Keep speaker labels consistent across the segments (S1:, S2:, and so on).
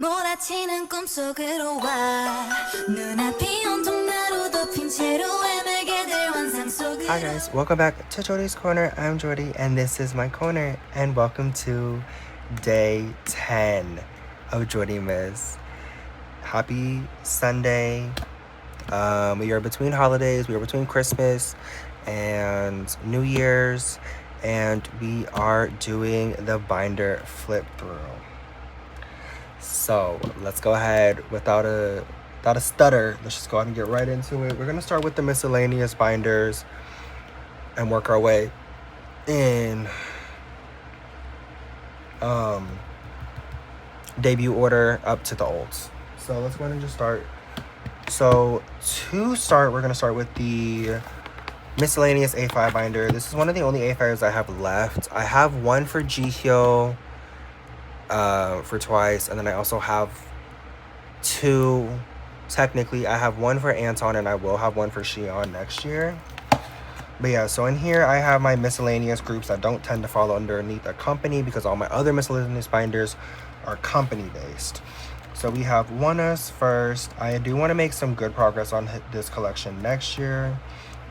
S1: 몰아치는 꿈속으로 와 눈앞이 온통 나로 덮인 채로 헤매게 될 환상 속으로.
S2: Hi guys, welcome back to Jordie's Corner. I'm Jordie and this is my corner, and welcome to day 10 of JordieMas. Happy Sunday. We are between holidays, we are between Christmas and New Year's, and we are doing the binder flip through. So let's go ahead without a stutter. Let's just go ahead and get right into it. We're gonna start with the miscellaneous binders and work our way in debut order up to the ults. So let's go ahead and just start. So to start, we're gonna start with the miscellaneous A5 binder. This is one of the only A5s I have left. I have one for Jihyo for twice, and then I also have two. Technically, I have one for Anton, and I will have one for Xion next year. But yeah, so in here I have my miscellaneous groups that don't tend to fall underneath a company, because all my other miscellaneous binders are company based. So we have oneus first. I do want to make some good progress on this collection next year.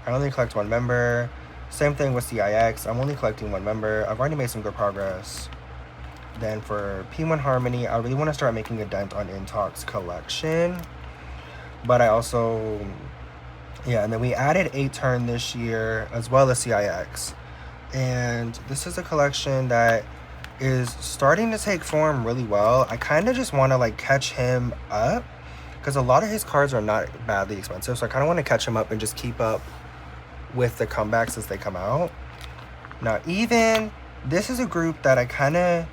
S2: I only collect one member. Same thing with CIX. I'm only collecting one member. I've already made some good progress. Then for P1 Harmony, I really want to start making a dent on Intox collection. But I also, yeah, and then we added 8 turn this year as well as CIX. And this is a collection that is starting to take form really well. I kind of just want to like catch him up, because a lot of his cards are not badly expensive. So I kind of want to catch him up and just keep up with the comebacks as they come out. Now, even this is a group that I kind of,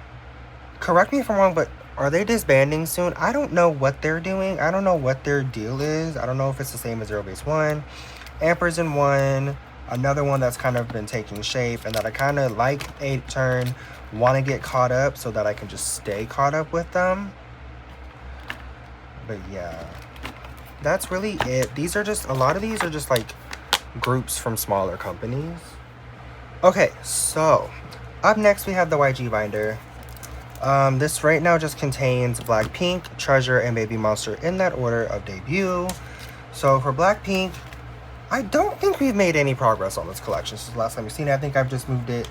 S2: correct me if I'm wrong, but are they disbanding soon? I don't know what they're doing. I don't know what their deal is. I don't know if it's the same as 0-base-1. Ampers&one, another one that's kind of been taking shape and that I kind of like 8 turn, want to get caught up so that I can just stay caught up with them. But yeah, that's really it. These are just, a lot of these are just like groups from smaller companies. Okay, so up next we have the YG binder. This right now just contains Blackpink, Treasure, and Babymonster in that order of debut. So for Blackpink, I don't think we've made any progress on this collection since the last time we've seen it. I think I've just moved it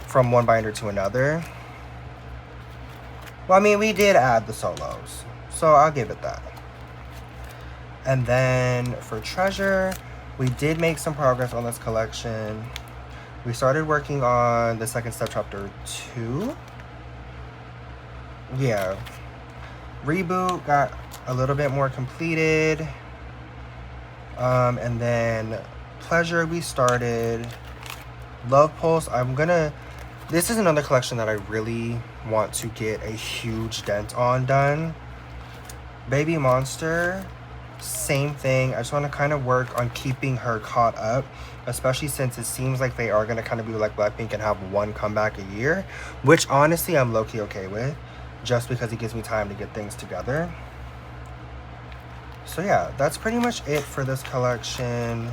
S2: from one binder to another. Well, I mean, we did add the solos, so I'll give it that. And then for Treasure, we did make some progress on this collection. We started working on the second step chapter 2. Yeah, Reboot got a little bit more completed, and then Pleasure we started. Love Pulse, this is another collection that I really want to get a huge dent on done. Babymonster, same thing. I just want to kind of work on keeping her caught up, especially since it seems like they are going to kind of be like Blackpink and have one comeback a year, which honestly I'm low-key okay with, just because it gives me time to get things together. So yeah, that's pretty much it for this collection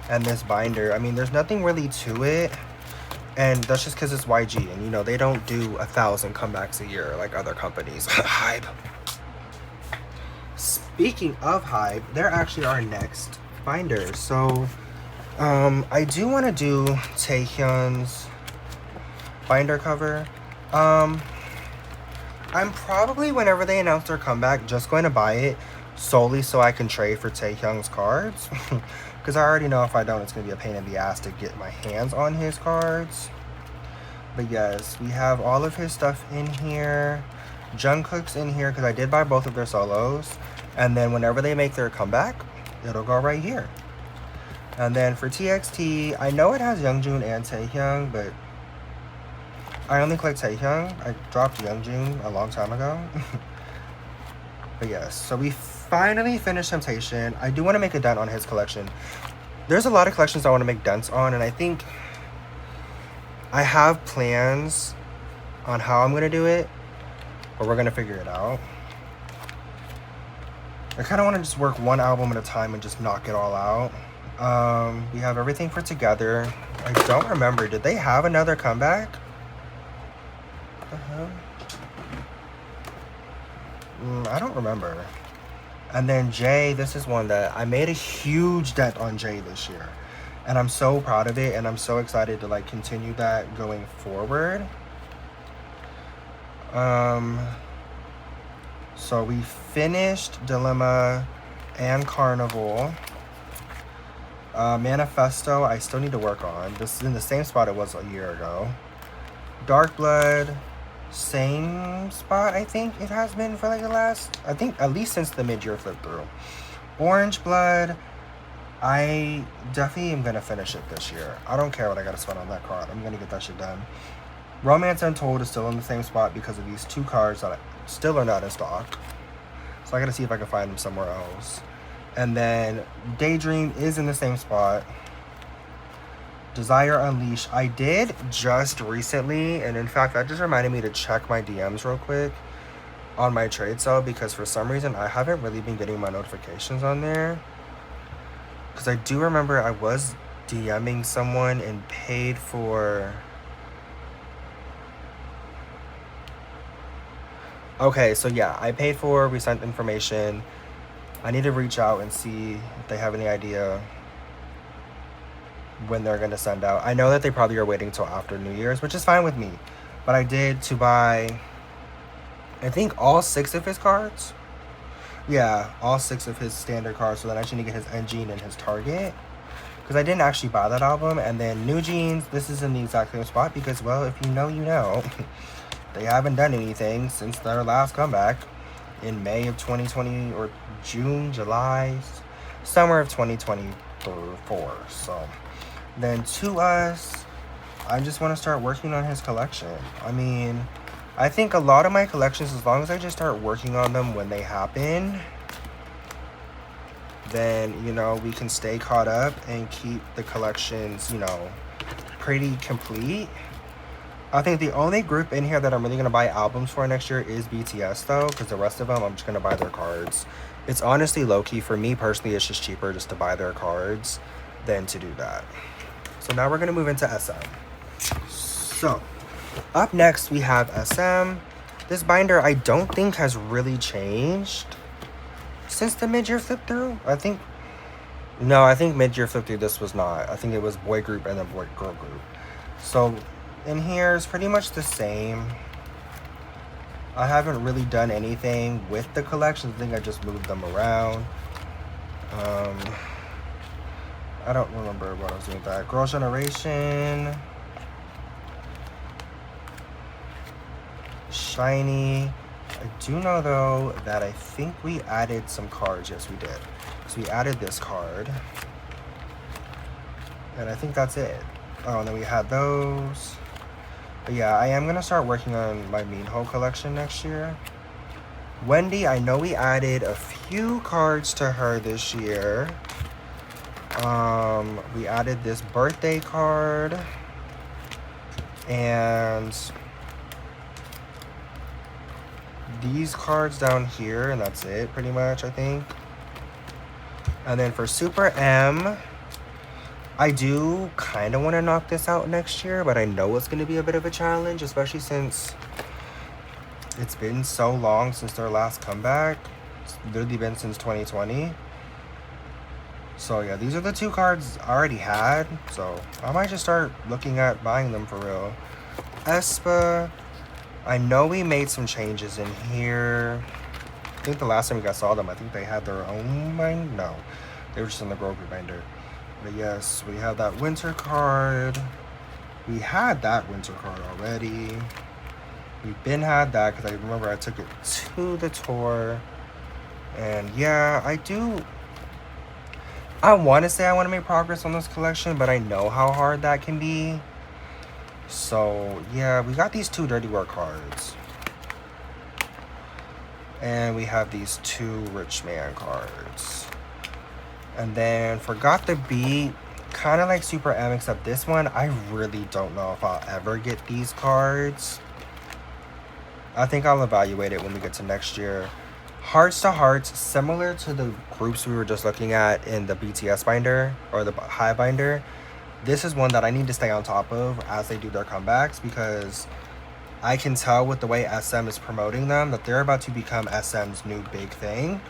S2: and this binder. I mean, there's nothing really to it, and that's just because it's YG, and you know, they don't do 1,000 comebacks a year like other companies. Hybe. Speaking of Hybe, they're actually our next binders. So I do want to do Taehyun's binder cover. I'm probably, whenever they announce their comeback, just going to buy it solely so I can trade for Taehyun's cards. Because I already know if I don't, it's going to be a pain in the ass to get my hands on his cards. But yes, we have all of his stuff in here. Jungkook's in here because I did buy both of their solos. And then whenever they make their comeback, it'll go right here. And then for TXT, I know it has Youngjoon and Taehyung, but I only collect Taehyung. I dropped Youngjoon a long time ago. But yes, so we finally finished Temptation. I do want to make a dent on his collection. There's a lot of collections I want to make dents on, and I think I have plans on how I'm going to do it, but we're going to figure it out. I kind of want to just work one album at a time and just knock it all out. We have everything for Together. I don't remember. Did they have another comeback? I don't remember. And then J, this is one that I made a huge dent on J this year. And I'm so proud of it, and I'm so excited to like continue that going forward. So we finished Dilemma and Carnival. Manifesto, I still need to work on. This is in the same spot it was a year ago. Dark Blood, same spot I think it has been for like the last, I think at least since the mid-year flip through. Orange Blood, I definitely am gonna finish it this year. I don't care what I gotta spend on that card. I'm gonna get that shit done. Romance Untold is still in the same spot because of these two cards that still are not in stock. So I gotta see if I can find them somewhere else. And then Daydream is in the same spot. Desire Unleashed, I did just recently, and in fact that just reminded me to check my DMs real quick on my trade sale, because for some reason I haven't really been getting my notifications on there. Because I do remember I was DMing someone and paid for... Okay, so yeah, I paid for resent information. I need to reach out and see if they have any idea when they're going to send out. I know that they probably are waiting till after New Year's, which is fine with me. But I did to buy, I think, all 6 of his cards. Yeah, all 6 of his standard cards. So then I should get his Engine and his Target. Because I didn't actually buy that album. And then New Jeans, this is in the exact same spot. Because, well, if you know, you know. They haven't done anything since their last comeback in May of 2020 or June, July, summer of 2024. So then To Us, I just want to start working on his collection. I mean, I think a lot of my collections, as long as I just start working on them when they happen, then, you know, we can stay caught up and keep the collections, you know, pretty complete. I think the only group in here that I'm really going to buy albums for next year is BTS, though, because the rest of them, I'm just going to buy their cards. It's honestly low-key. For me, personally, it's just cheaper just to buy their cards than to do that. So now we're going to move into SM. So, up next, we have SM. This binder, I don't think has really changed since the mid-year flip through. I think mid-year flip through this was not. I think it was boy group and then girl group. So in here is pretty much the same. I haven't really done anything with the collection. I think I just moved them around. I don't remember what I was doing with that. Girls' Generation. Shinee. I do know though that I think we added some cards. Yes, we did. So we added this card. And I think that's it. Oh, and then we had those. But yeah, I am going to start working on my Minho collection next year. Wendy, I know we added a few cards to her this year. We added this birthday card. And these cards down here. And that's it, pretty much, I think. And then for Super M, I do kind of want to knock this out next year, but I know it's going to be a bit of a challenge, especially since it's been so long since their last comeback. It's literally been since 2020. So yeah, these are the 2 cards I already had, so I might just start looking at buying them for real. aespa, I know we made some changes in here. I think the last time we guys saw them, I think they had their own binder. No, they were just in the Grogu binder. But yes, we have that winter card. We had that winter card already. We've been had that because I remember I took it to the tour. And yeah, I want to say I want to make progress on this collection, but I know how hard that can be. So yeah, we got these 2 Dirty Work cards. And we have these 2 Rich Man cards. And then Forgot the Beat, kind of like Super M, except this one, I really don't know if I'll ever get these cards. I think I'll evaluate it when we get to next year. Hearts to Hearts, similar to the groups we were just looking at in the BTS binder, or the Hybe binder. This is one that I need to stay on top of as they do their comebacks, because I can tell with the way SM is promoting them that they're about to become SM's new big thing.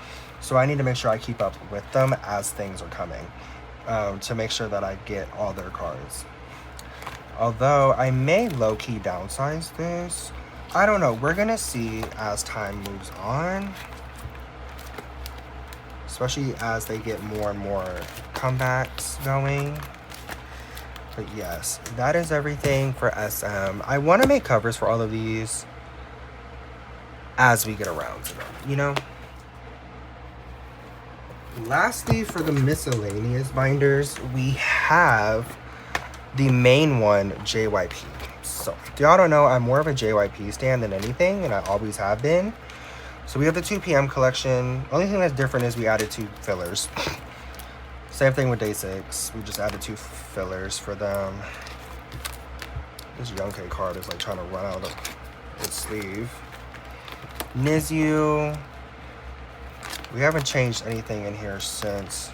S2: So I need to make sure I keep up with them as things are coming, to make sure that I get all their cards. Although I may low-key downsize this. I don't know. We're going to see as time moves on. Especially as they get more and more comebacks going. But yes, that is everything for SM. I want to make covers for all of these as we get around to them, you know? Lastly, for the miscellaneous binders, we have the main one, JYP. So, if y'all don't know, I'm more of a JYP stan than anything, and I always have been. So we have the 2 PM collection. Only thing that's different is we added 2 fillers. Same thing with day 6. We just added 2 fillers for them. This Youngke card is like trying to run out of its sleeve. Niziu. We haven't changed anything in here since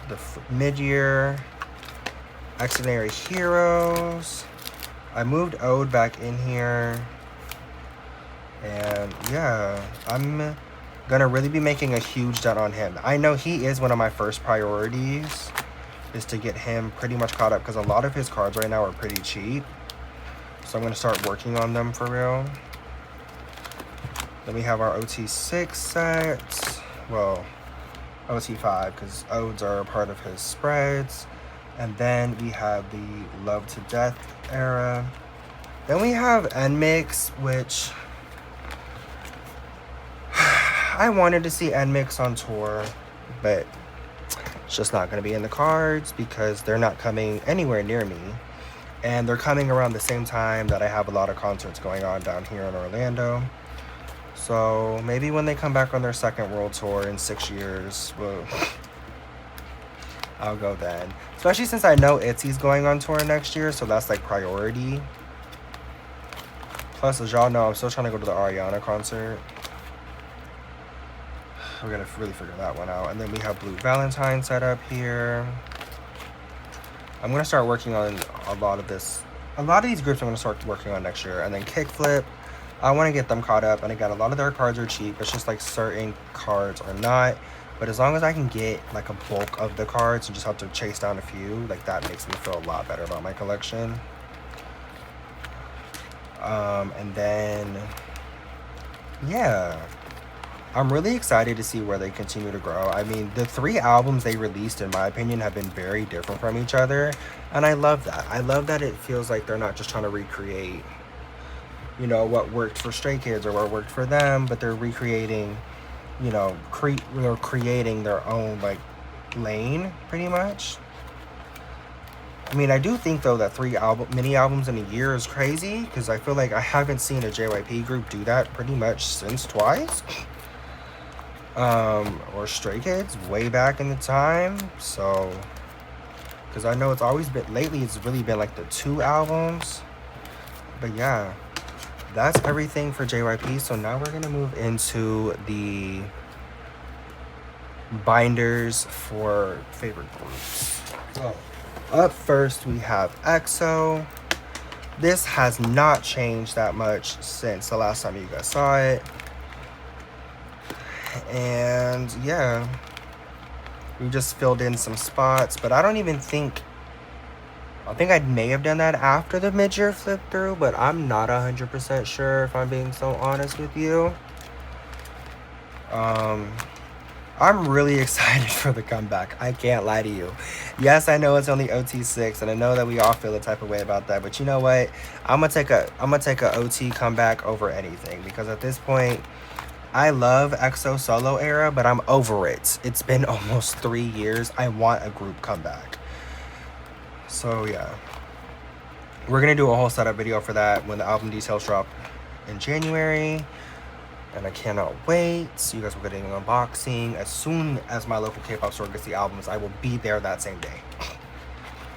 S2: the mid-year. Xdinary Heroes. I moved Ode back in here. And yeah, I'm gonna really be making a huge dent on him. I know he is one of my first priorities, is to get him pretty much caught up, because a lot of his cards right now are pretty cheap. So I'm gonna start working on them for real. Then we have our OT6 sets. Well, OT5, because Odes are a part of his spreads. And then we have the Love to Death era. Then we have nmixx, which I wanted to see nmixx on tour, but it's just not going to be in the cards because they're not coming anywhere near me. And they're coming around the same time that I have a lot of concerts going on down here in Orlando. So maybe when they come back on their second world tour in 6 years, well, I'll go then. Especially since I know Itzy's going on tour next year, so that's like priority. Plus, as y'all know, I'm still trying to go to the Ariana concert. We're gonna really figure that one out. And then we have Blue Valentine set up here. I'm gonna start working on a lot of this. A lot of these groups I'm gonna start working on next year. And then Kickflip, I want to get them caught up. And again, a lot of their cards are cheap. It's just like certain cards are not. But as long as I can get like a bulk of the cards and just have to chase down a few, like that makes me feel a lot better about my collection. And then, yeah, I'm really excited to see where they continue to grow. I mean, the 3 albums they released, in my opinion, have been very different from each other. And I love that. I love that it feels like they're not just trying to recreate, you know, what worked for Stray Kids or what worked for them, but they're recreating, you know, creating their own, like, lane, pretty much. I mean, I do think, though, that 3 mini albums in a year is crazy, because I feel like I haven't seen a JYP group do that pretty much since Twice. Or Stray Kids, way back in the time. So, because I know it's always been, lately it's really been like the 2 albums. But yeah, that's everything for JYP. So now we're going to move into the binders for favorite groups. So, up first, we have EXO. This has not changed that much since the last time you guys saw it. And yeah, we just filled in some spots, but I don't even think, I think I may have done that after the mid-year flip through, but I'm not 100% sure, if I'm being so honest with you. I'm really excited for the comeback. I can't lie to you. Yes, I know it's only OT6, and I know that we all feel the type of way about that. But you know what? I'm gonna take a OT comeback over anything, because at this point, I love EXO solo era, but I'm over it. It's been almost 3 years. I want a group comeback. So yeah, we're gonna do a whole setup video for that when the album details drop in January. And I cannot wait. So you guys will get an unboxing. As soon as my local K-pop store gets the albums, I will be there that same day.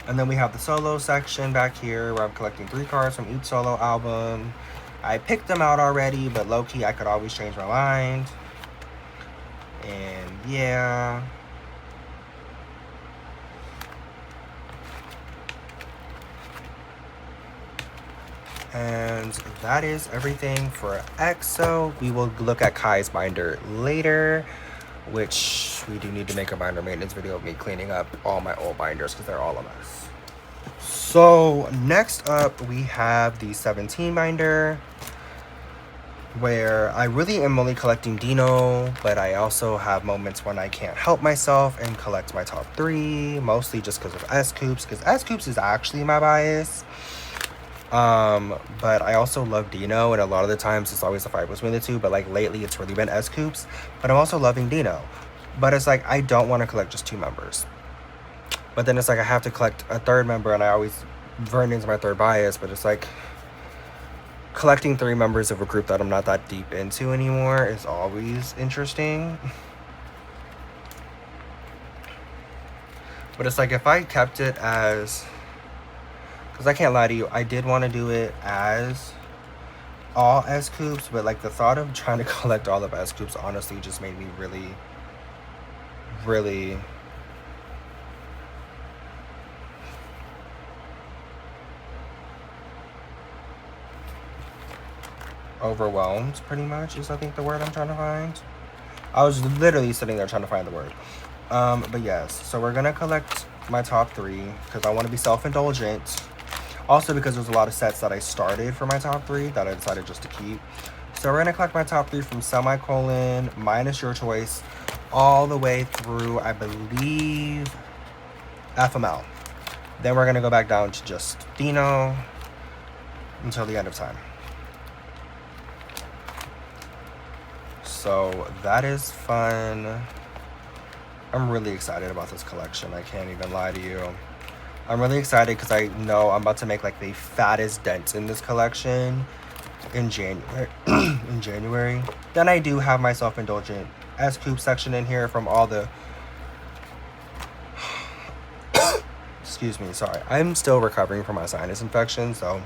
S2: And then we have the solo section back here where I'm collecting 3 cards from each solo album. I picked them out already, but low-key I could always change my mind. And yeah. And that is everything for EXO. We will look at Kai's binder later, which we do need to make a binder maintenance video of me cleaning up all my old binders because they're all a mess. So next up we have the 17 binder, where I really am only collecting Dino, but I also have moments when I can't help myself and collect my top 3, mostly just because of S-Coops, because S-Coops is actually my bias. But I also love Dino, and a lot of the times it's always a fight between the two, but like lately it's really been S-Coops, but I'm also loving Dino. But it's like, I don't want to collect just 2 members. But then it's like, I have to collect a 3rd member, and I always, Vernon's my 3rd bias, but it's like, collecting 3 members of a group that I'm not that deep into anymore is always interesting. But it's like, if I kept it as, because I can't lie to you, I did want to do it as all S-Coops, but like the thought of trying to collect all of S-Coops honestly just made me really, really overwhelmed, pretty much, is I think the word I'm trying to find. I was literally sitting there trying to find the word. But yes, so we're gonna collect my top 3 because I want to be self-indulgent. Also because there's a lot of sets that I started for my top 3 that I decided just to keep. So we're gonna collect my top 3 from semicolon minus your choice all the way through, I believe, FML. Then we're gonna go back down to just Dino until the end of time. So that is fun. I'm really excited about this collection. I can't even lie to you. I'm really excited because I know I'm about to make like the fattest dent in this collection in January. Then I do have my self-indulgent S-Coop section in here from all the excuse me, sorry. I'm still recovering from my sinus infection, so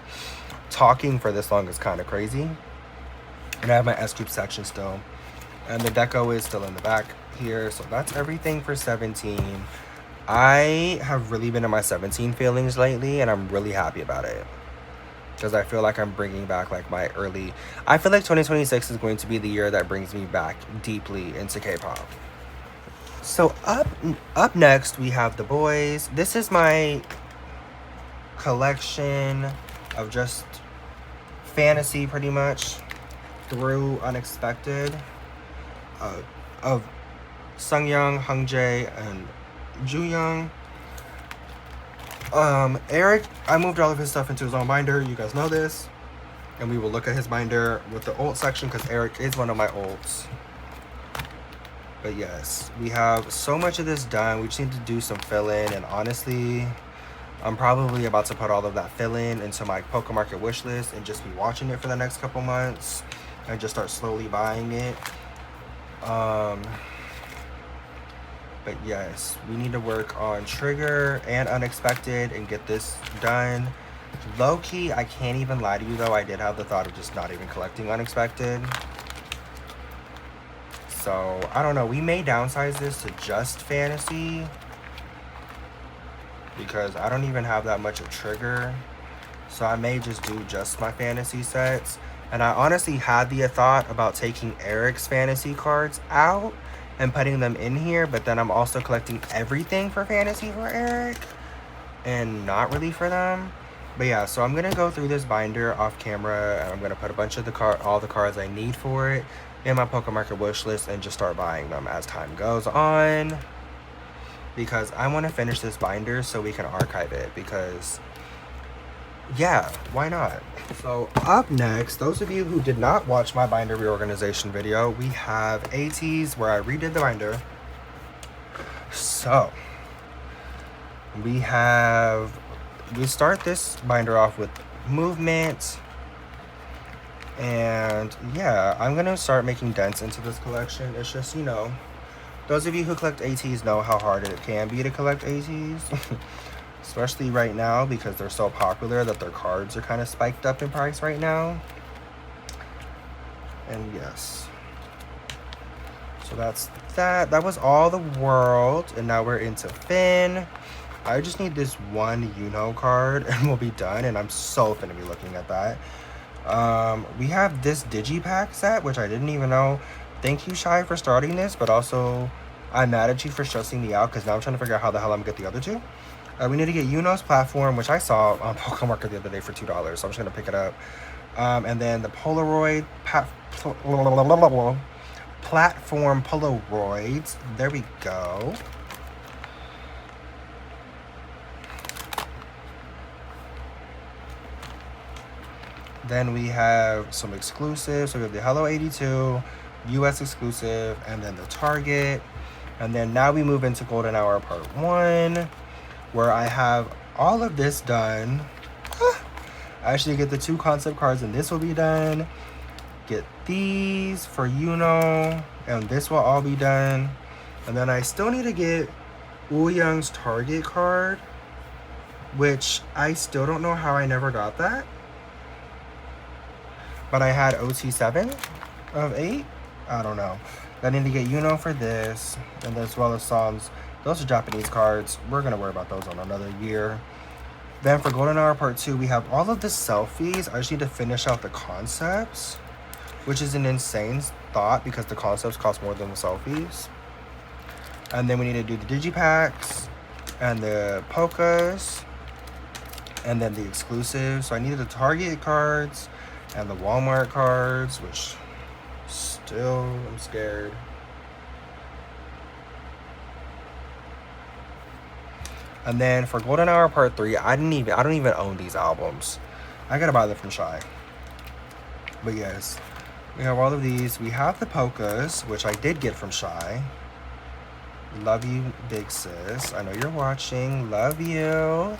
S2: talking for this long is kind of crazy. And I have my S-Coop section still. And the deco is still in the back here. So that's everything for 17. I have really been in my 17 feelings lately, and I'm really happy about it. Because I feel like I'm bringing back like my early... I feel like 2026 is going to be the year that brings me back deeply into K-pop. So up next, we have the boyz. This is my collection of just fantasy, pretty much, through Unexpected. Of Sungyoung, Hongjae, and Jooyoung. Eric, I moved all of his stuff into his own binder. You guys know this. And we will look at his binder with the ult section because Eric is one of my ults. But yes, we have so much of this done. We just need to do some fill-in. And honestly, I'm probably about to put all of that fill-in into my Poké Market wish list and just be watching it for the next couple months. And just start slowly buying it. But yes, we need to work on Trigger and Unexpected and get this done. Low-key, I can't even lie to you though, I did have the thought of just not even collecting Unexpected. So, I don't know, we may downsize this to just Fantasy. Because I don't even have that much of Trigger. So I may just do just my Fantasy sets. And I honestly had the thought about taking Eric's Fantasy cards out and putting them in here, but then I'm also collecting everything for Fantasy for Eric and not really for them. But yeah, so I'm gonna go through this binder off camera and I'm gonna put a bunch of all the cards I need for it in my Poké Market wish list and just start buying them as time goes on, because I want to finish this binder so we can archive it, because yeah, why not? So up next, those of you who did not watch my binder reorganization video, we have ateez, where I redid the binder. So we start this binder off with movement, and yeah, I'm gonna start making dents into this collection. It's just, you know, those of you who collect ateez know how hard it can be to collect ateez. Especially right now because they're so popular that their cards are kind of spiked up in price right now. And yes. So that's that. That was all the world. And now we're into Finn. I just need this one card and we'll be done, and I'm so finna be looking at that. We have this digipack set, which I didn't even know. Thank you, Shy, for starting this, but also I'm mad at you for stressing me out because now I'm trying to figure out how the hell I'm gonna get the other two. We need to get Uno's platform, which I saw on Pokemon Market the other day for $2, so I'm just gonna pick it up. And then the Polaroid platform Polaroids. There we go. Then we have some exclusives. So we have the Hello 82, US exclusive, and then the Target. And then now we move into Golden Hour Part 1, where I have all of this done. I actually get the 2 concept cards, and this will be done. Get these for and this will all be done. And then I still need to get Wooyoung's Target card, which I still don't know how I never got that. But I had OT7 of 8. I don't know. I need to get for this, and as well as Psalms. Those are Japanese cards. We're going to worry about those on another year. Then for Golden Hour Part 2, we have all of the selfies. I just need to finish out the concepts, which is an insane thought because the concepts cost more than the selfies. And then we need to do the digipacks and the Pokas, and then the exclusives. So I needed the Target cards and the Walmart cards, which still I'm scared. And then for Golden Hour Part 3, I don't even own these albums. I gotta buy them from Shy. But yes, we have all of these. We have the Pokas, which I did get from Shy. Love you, big sis. I know you're watching. Love you.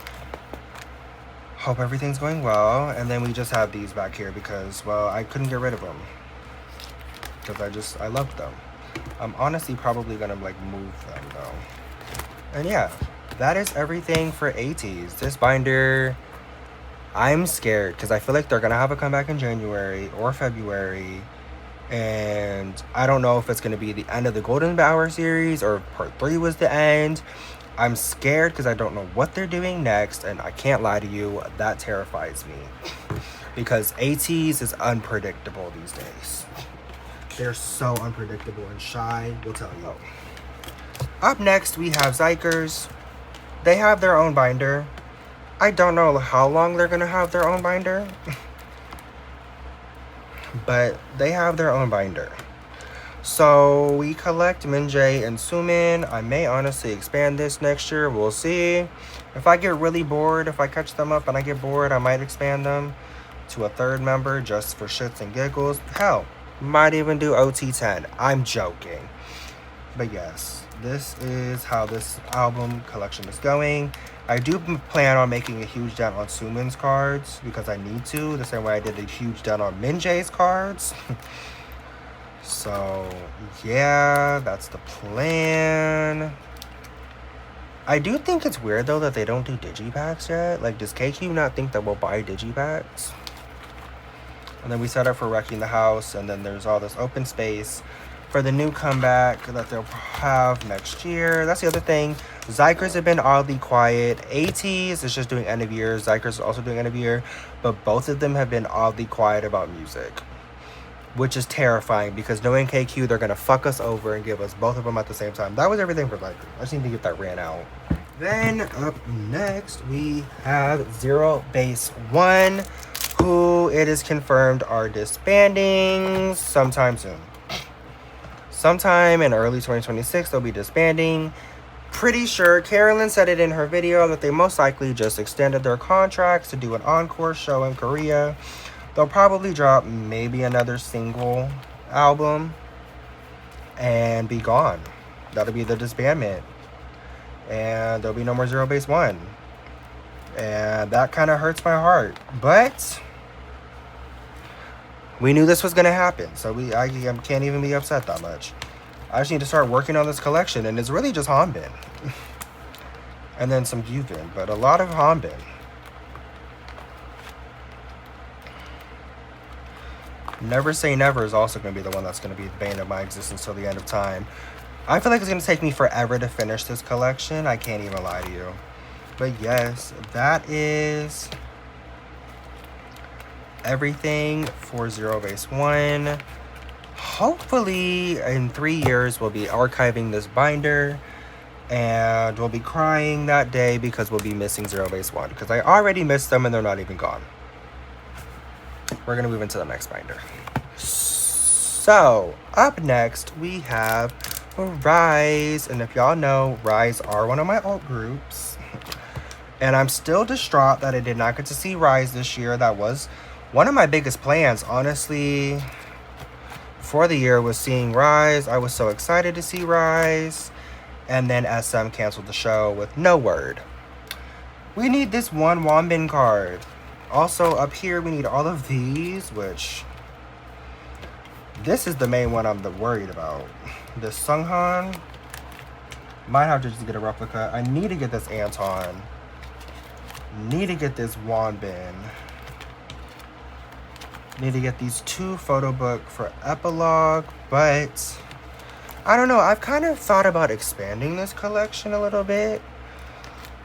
S2: Hope everything's going well. And then we just have these back here because, well, I couldn't get rid of them. Because I loved them. I'm honestly probably gonna like move them though. And yeah, that is everything for ateez. This binder, I'm scared because I feel like they're gonna have a comeback in January or February. And I don't know if it's gonna be the end of the Golden Hour series or Part 3 was the end. I'm scared because I don't know what they're doing next, and I can't lie to you, that terrifies me. Because ateez is unpredictable these days. They're so unpredictable, and Shy will tell you. Up next, we have Xikers. They have their own binder. I don't know how long they're gonna have their own binder. But they have their own binder. So we collect Minjae and Sumin. I may honestly expand this next year. We'll see. If I get really bored, if I catch them up and I get bored, I might expand them to a 3rd member just for shits and giggles. Hell, might even do OT10. I'm joking. But yes, this is how this album collection is going. I do plan on making a huge dent on Sumin's cards because I need to, the same way I did a huge dent on Minjae's cards. So, yeah, that's the plan. I do think it's weird, though, that they don't do digipacks yet. Like, does KQ not think that we'll buy digipacks? And then we set up for Wrecking the House, and then there's all this open space for the new comeback that they'll have next year. That's the other thing. Xikers have been oddly quiet. ateez is just doing end of year. Xikers is also doing end of year. But both of them have been oddly quiet about music, which is terrifying because knowing KQ, they're going to fuck us over and give us both of them at the same time. That was everything for Xikers. I just need to get that ran out. Then up next, we have Zero Base One, who it is confirmed are disbanding sometime soon. Sometime in early 2026, they'll be disbanding. Pretty sure Carolyn said it in her video that they most likely just extended their contracts to do an encore show in Korea. They'll probably drop maybe another single album and be gone. That'll be the disbandment. And there'll be no more Zero Base One. And that kind of hurts my heart. But we knew this was going to happen. So I can't even be upset that much. I just need to start working on this collection. And it's really just Hanbin. And then some Gyubin. But a lot of Hanbin. Never Say Never is also going to be the one that's going to be the bane of my existence till the end of time. I feel like it's going to take me forever to finish this collection. I can't even lie to you. But yes, that is everything for Zero Base 1. Hopefully in 3 years we'll be archiving this binder and we'll be crying that day because we'll be missing Zero Base 1, because I already missed them and they're not even gone. We're gonna move into the next binder. So up next we have riize, and if y'all know, riize are one of my alt groups, and I'm still distraught that I did not get to see riize this year. That was one of my biggest plans, honestly, for the year, was seeing riize. I was so excited to see riize, and then SM canceled the show with no word. We need this one Wanbin card. Also up here we need all of these, which this is the main one I'm worried about. This Sunghan. Might have to just get a replica. I need to get this Anton. Need to get this Wanbin. Need to get these 2 photo book for epilogue, but I don't know. I've kind of thought about expanding this collection a little bit,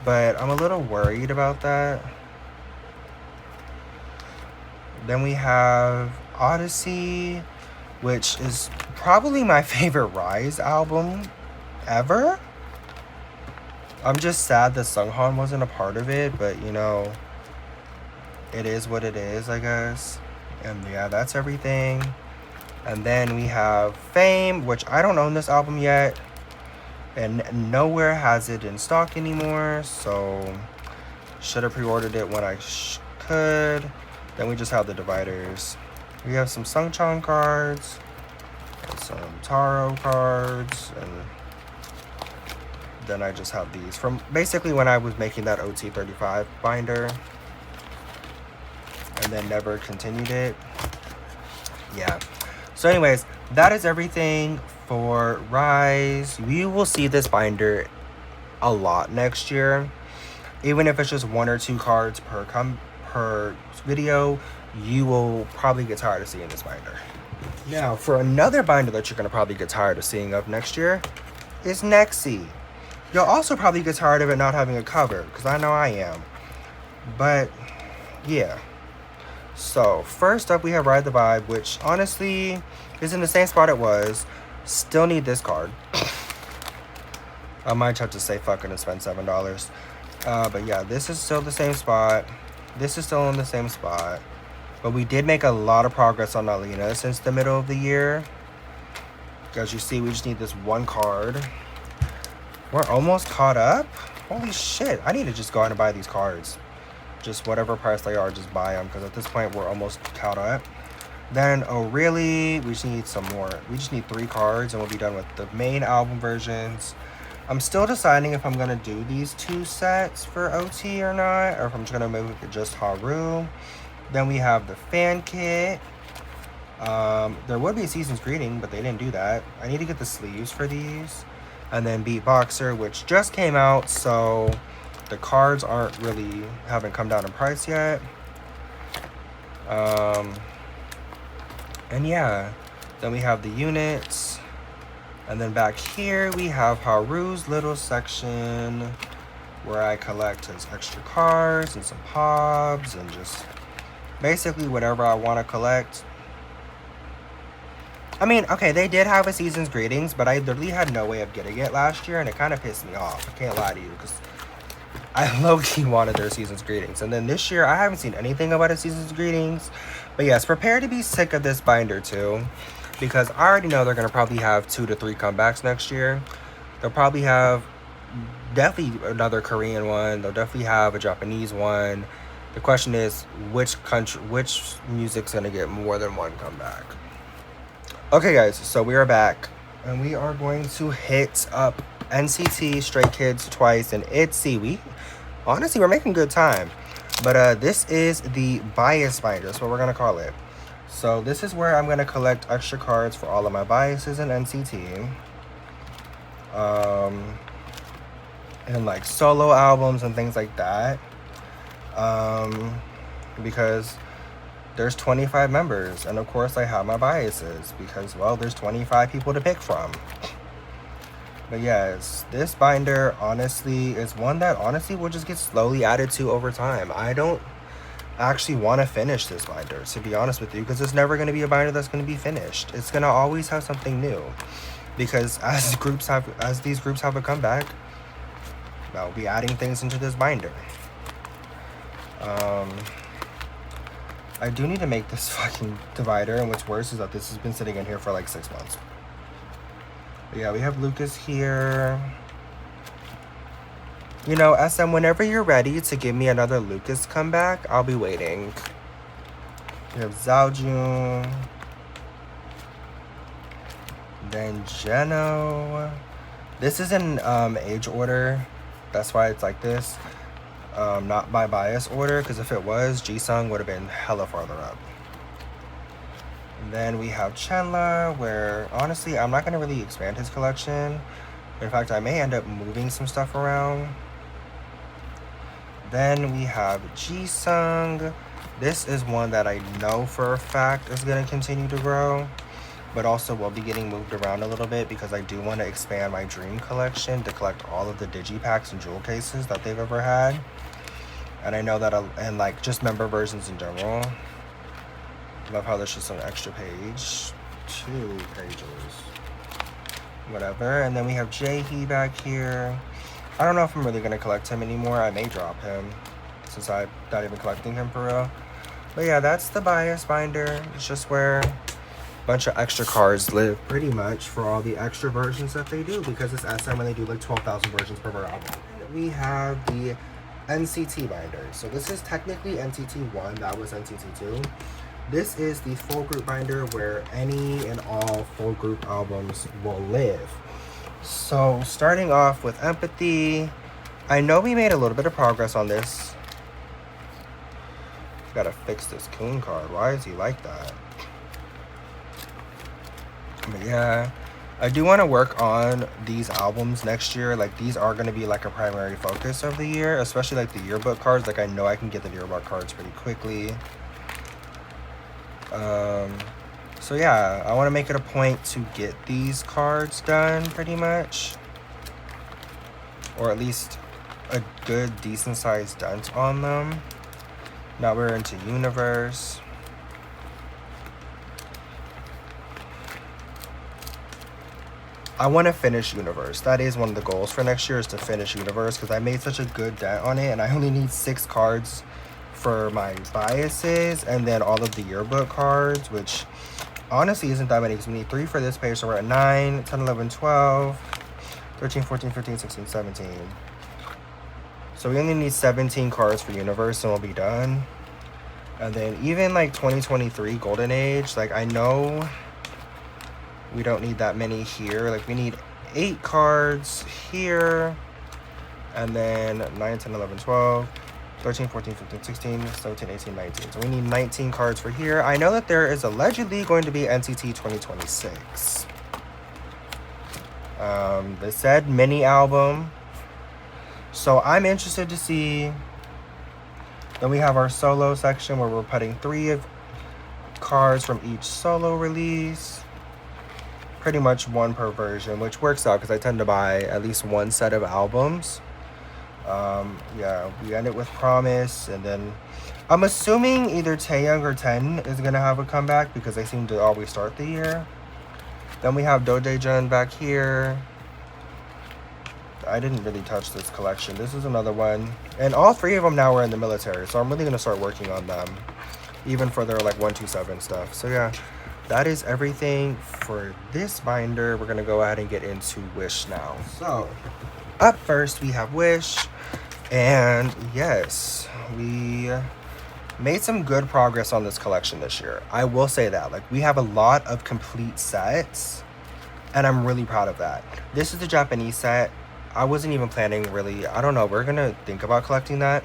S2: but I'm a little worried about that. Then we have Odyssey, which is probably my favorite riize album ever. I'm just sad that Sunghan wasn't a part of it, but you know, it is what it is, I guess. And yeah, that's everything. And then we have Fame, which I don't own this album yet, and nowhere has it in stock anymore, so should have pre-ordered it when I could. Then we just have the dividers. We have some Sungchan cards, and some Taro cards, and then I just have these from basically when I was making that OT35 binder, and then never continued it. Yeah. So anyways, that is everything for riize. We will see this binder a lot next year. Even if it's just 1 or 2 cards per video, you will probably get tired of seeing this binder. Now, for another binder that you're going to probably get tired of seeing of next year is nexz. You'll also probably get tired of it not having a cover, because I know I am. But, yeah. So, first up we have Ride the Vibe, which honestly is in the same spot it was. Still need this card. I might have to say fucking and spend $7. But yeah, this is still the same spot. This is still in the same spot. But we did make a lot of progress on Alina since the middle of the year. As you see, we just need this one card. We're almost caught up. Holy shit. I need to just go out and buy these cards. Just whatever price they are, just buy them. Because at this point, we're almost caught up. Then, oh really? We just need some more. We just need 3 cards and we'll be done with the main album versions. I'm still deciding if I'm going to do these 2 sets for OT or not. Or if I'm just going to move it to just Haru. Then we have the fan kit. There would be a Season's Greeting, but they didn't do that. I need to get the sleeves for these. And then Beatboxer, which just came out, so the cards haven't come down in price yet. And yeah, then we have the units. And then back here we have Haru's little section where I collect his extra cards and some pobs and just basically whatever I want to collect. I mean, okay, they did have a Season's Greetings, but I literally had no way of getting it last year, and it kind of pissed me off. I can't lie to you, because I low-key wanted their Season's Greetings. And then this year, I haven't seen anything about a Season's Greetings. But yes, prepare to be sick of this binder, too. Because I already know they're going to probably have 2 to 3 comebacks next year. They'll probably have definitely another Korean one. They'll definitely have a Japanese one. The question is, which music's going to get more than 1 comeback? Okay guys, so we are back, and we are going to hit up NCT, Stray Kids twice, and itzy. Honestly, we're making good time. But this is the bias binder, that's what we're going to call it. So this is where I'm going to collect extra cards for all of my biases in NCT. And like solo albums and things like that. Because there's 25 members, and of course I have my biases because, well, there's 25 people to pick from. But yes, this binder honestly is one that honestly will just get slowly added to over time. I don't actually want to finish this binder, to be honest with you, because it's never going to be a binder that's going to be finished. It's going to always have something new, because as these groups have a comeback, I'll be adding things into this binder. I do need to make this fucking divider, and what's worse is that this has been sitting in here for like 6 months. But yeah, we have Lucas here. You know, SM, whenever you're ready to give me another Lucas comeback, I'll be waiting. We have Zhaojun. Then Geno. This is in age order. That's why it's like this. Not by bias order, because if it was, Jisung would have been hella farther up. And then we have Chenla, where honestly, I'm not going to really expand his collection. In fact, I may end up moving some stuff around. Then we have Jisung. This is one that I know for a fact is going to continue to grow, but also will be getting moved around a little bit because I do want to expand my dream collection to collect all of the digipacks and jewel cases that they've ever had. And I know that, and like just member versions in general. Love how there's just an extra page. 2 pages. Whatever. And then we have Jaehee back here. I don't know if I'm really going to collect him anymore. I may drop him since I'm not even collecting him for real. But yeah, that's the bias binder. It's just where a bunch of extra cards live pretty much for all the extra versions that they do, because it's SM and they do like 12,000 versions per album. We have the NCT binder. So this is technically NCT1, that was NCT2. This is the full group binder where any and all full group albums will live. So starting off with Empathy, I know we made a little bit of progress on this. Gotta fix this Coon card. Why is he like that? But yeah, I do want to work on these albums next year. Like, these are going to be like a primary focus of the year, especially like the yearbook cards. Like, I know I can get the yearbook cards pretty quickly. So yeah, I want to make it a point to get these cards done pretty much, or at least a good decent sized dent on them. Now we're into Universe. I want to finish Universe. That is one of the goals for next year, is to finish Universe, because I made such a good dent on it, and I only need 6 cards for my biases, and then all of the yearbook cards, which honestly isn't that many, because we need 3 for this page. So we're at 9, 10, 11, 12, 13, 14, 15, 16, 17. So we only need 17 cards for Universe and we'll be done. And then even like 2023 Golden Age, like I know we don't need that many here. Like we need 8 cards here, and then 9, 10, 11, 12, 13, 14, 15, 16, 17, 18, 19. So we need 19 cards for here. I know that there is allegedly going to be NCT 2026. They said mini album. So I'm interested to see. Then we have our solo section where we're putting 3 cards from each solo release. Pretty much 1 per version, which works out because I tend to buy at least 1 set of albums. Yeah, we end it with Promise, and then I'm assuming either Taeyang or Ten is gonna have a comeback because they seem to always start the year. Then we have Dodaejun back here. I didn't really touch this collection. This is another one, and all 3 of them now are in the military, so I'm really gonna start working on them, even for their like 127 stuff. So yeah, that is everything for this binder. We're gonna go ahead and get into Wish now. So up first we have Wish, and yes, we made some good progress on this collection this year. I will say that, like, we have a lot of complete sets, and I'm really proud of that. This is the Japanese set. I wasn't even planning really, I don't know, we're gonna think about collecting that,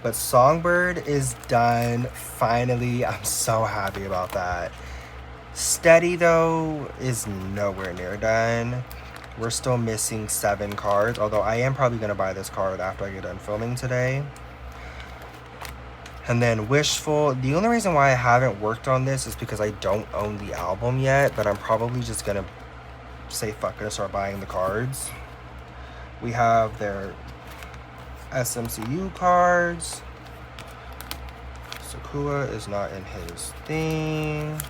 S2: but Songbird is done finally. I'm so happy about that. Steady though is nowhere near done. We're still missing 7 cards, although I am probably gonna buy this card after I get done filming today. And then Wishful, the only reason why I haven't worked on this is because I don't own the album yet, but I'm probably just gonna say fuck it and start buying the cards. We have their SMCU cards. Sakura is not in his thing.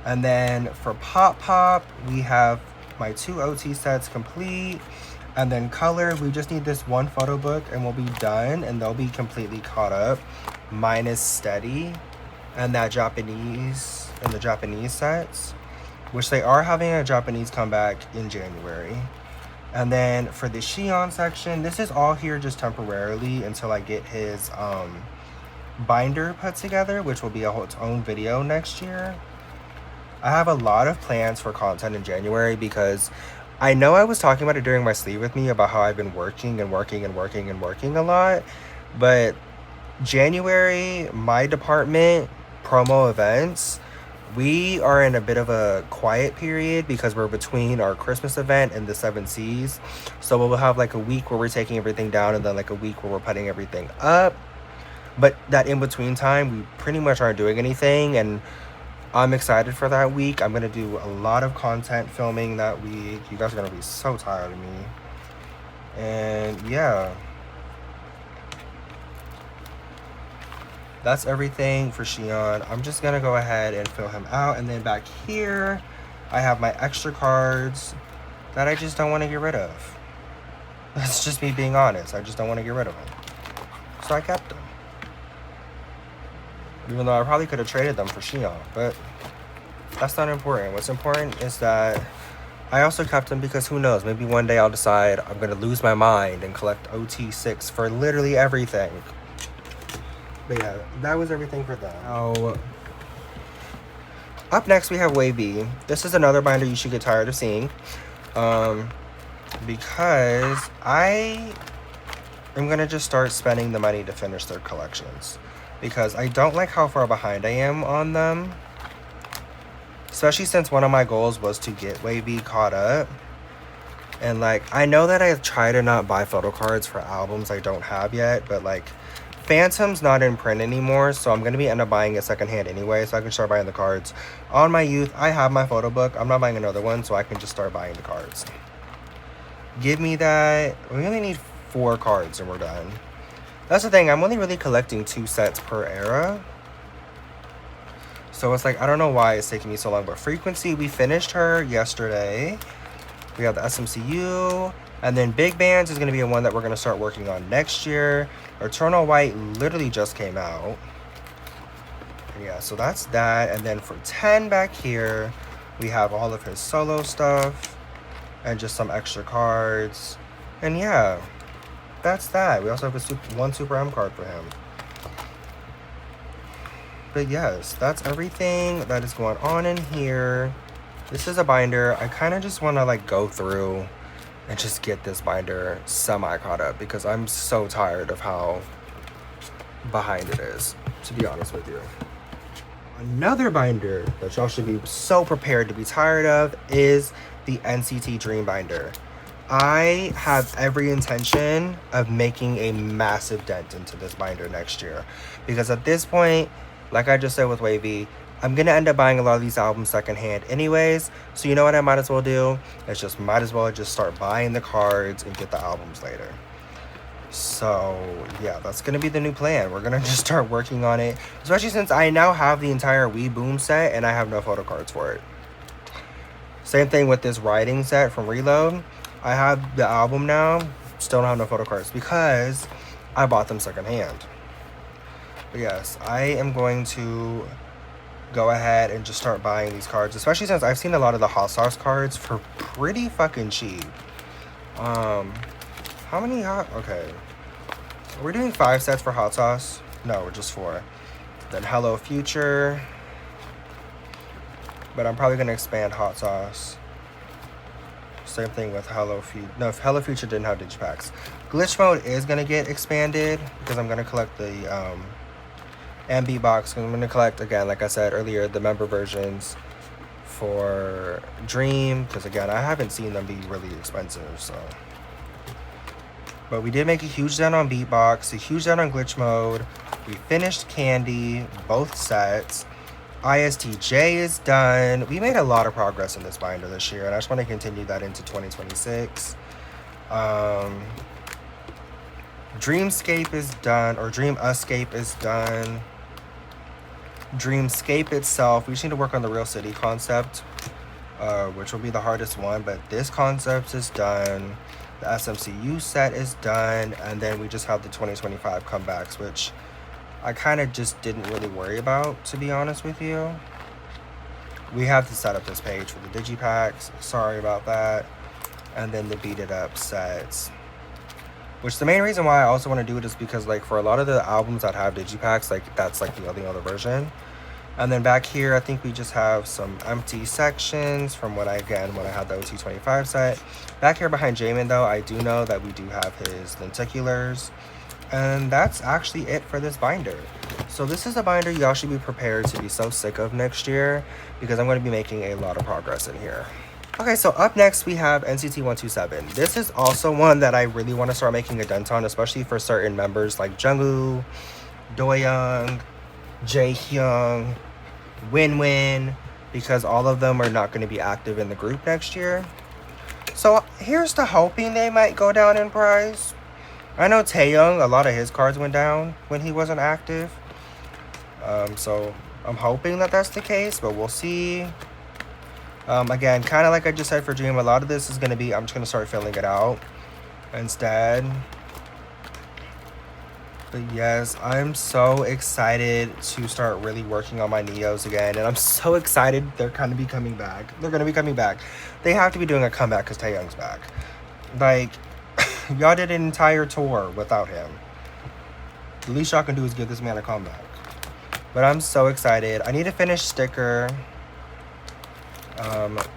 S2: And then for Pop Pop, we have my 2 OT sets complete. And then color, we just need this one photo book and we'll be done. And they'll be completely caught up. Minus Steady and that Japanese and the Japanese sets, which they are having a Japanese comeback in January. And then for the Shion section, this is all here just temporarily until I get his binder put together, which will be its own video next year. I have a lot of plans for content in January because I know I was talking about it during my sleep with me about how I've been working a lot. But January, my department, promo events, we are in a bit of a quiet period because we're between our Christmas event and the 7 Cs. So we'll have like a week where we're taking everything down and then like a week where we're putting everything up. But that in between time, we pretty much aren't doing anything. And I'm excited for that week. I'm going to do a lot of content filming that week. You guys are going to be so tired of me. And yeah. That's everything for Shion. I'm just going to go ahead and fill him out. And then back here, I have my extra cards that I just don't want to get rid of. That's just me being honest. I just don't want to get rid of them. So I kept them. Even though I probably could have traded them for Shion. But that's not important. What's important is that I also kept them because who knows? Maybe one day I'll decide I'm going to lose my mind and collect OT6 for literally everything. But yeah, that was everything for that. Now, up next we have Wavy. This is another binder you should get tired of seeing. Because I am going to just start spending the money to finish their collections. Because I don't like how far behind I am on them. Especially since one of my goals was to get Wavy caught up. And like, I know that I try to not buy photo cards for albums I don't have yet. But like, Phantom's not in print anymore, so I'm going to end up buying it secondhand anyway, so I can start buying the cards. On my youth, I have my photo book. I'm not buying another one, so I can just start buying the cards. Give me that. We only need 4 cards and we're done. That's the thing, I'm only really collecting 2 sets per era. So it's like, I don't know why it's taking me so long, but Frequency, we finished her yesterday. We have the SMCU. And then Big Bands is going to be a one that we're going to start working on next year. Eternal White literally just came out. And yeah, so that's that. And then for 10 back here, we have all of his solo stuff. And just some extra cards. And yeah, that's that. We also have one Super M card for him. But yes, that's everything that is going on in here. This is a binder. I kind of just want to like go through and just get this binder semi caught up because I'm so tired of how behind it is, to be honest with you. Another binder that y'all should be so prepared to be tired of is the NCT Dream binder. I have every intention of making a massive dent into this binder next year because at this point, like I just said with Wavy, I'm going to end up buying a lot of these albums secondhand anyways. So you know what I might as well do? It's just might as well just start buying the cards and get the albums later. So yeah, that's going to be the new plan. We're going to just start working on it. Especially since I now have the entire Wii Boom set and I have no photo cards for it. Same thing with this Riding set from Reload. I have the album now. Still don't have no photo cards because I bought them secondhand. But yes, I am going to go ahead and just start buying these cards, especially since I've seen a lot of the hot sauce cards for pretty fucking cheap. How many okay, we're doing 5 sets for hot sauce. No, we're just 4. Then Hello Future, but I'm probably gonna expand hot sauce. Same thing with Hello Future. No, if Hello Future didn't have digipacks. Glitch mode is gonna get expanded because I'm gonna collect the MB box. I'm going to collect, again, like I said earlier, the member versions for Dream. Because, again, I haven't seen them be really expensive. So, but we did make a huge dent on Beatbox, a huge dent on Glitch Mode. We finished Candy, both sets. ISTJ is done. We made a lot of progress in this binder this year, and I just want to continue that into 2026. Dreamscape is done, or Dreamuscape is done. Dreamscape itself, we just need to work on the Real City concept, which will be the hardest one, but this concept is done. The SMCU set is done, and then we just have the 2025 comebacks, which I kind of just didn't really worry about, to be honest with you. We have to set up this page for the digipacks, sorry about that, and then the Beat It Up sets. Which the main reason why I also want to do it is because, like, for a lot of the albums that have digipacks, like, that's like the only other version. And then back here, I think we just have some empty sections from when I had the OT25 set. Back here behind Jamin, though, I do know that we do have his lenticulars. And that's actually it for this binder. So this is a binder y'all should be prepared to be so sick of next year, because I'm going to be making a lot of progress in here. Okay, so up next we have NCT 127. This is also one that I really want to start making a dent on, especially for certain members like Jungwoo, Doyoung, Jaehyung, Winwin, because all of them are not going to be active in the group next year. So here's to hoping they might go down in price. I know Taeyoung, a lot of his cards went down when he wasn't active. So I'm hoping that that's the case, but we'll see. Again, kind of like I just said for Dream, a lot of this is going to be, I'm just going to start filling it out instead. But yes, I'm so excited to start really working on my Neos again. And I'm so excited they're going to be coming back. They're going to be coming back. They have to be doing a comeback because Taeyoung's back. Like, y'all did an entire tour without him. The least y'all can do is give this man a comeback. But I'm so excited. I need to finish Sticker.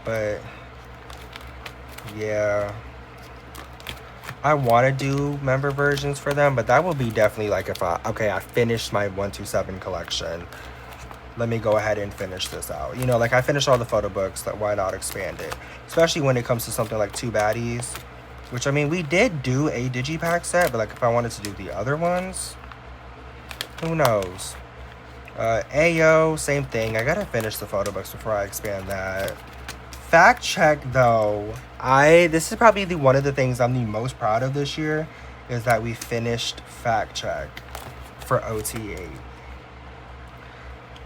S2: But yeah, I want to do member versions for them, but that will be definitely like if I finished my 127 collection, let me go ahead and finish this out. You know, like I finished all the photo books, that why not expand it? Especially when it comes to something like 2 Baddies, which I mean, we did do a digipack set, but like if I wanted to do the other ones, who knows? Ayo, same thing. I gotta finish the photo books before I expand that. Fact check though, this is probably one of the things I'm the most proud of this year, is that we finished fact check for OT8.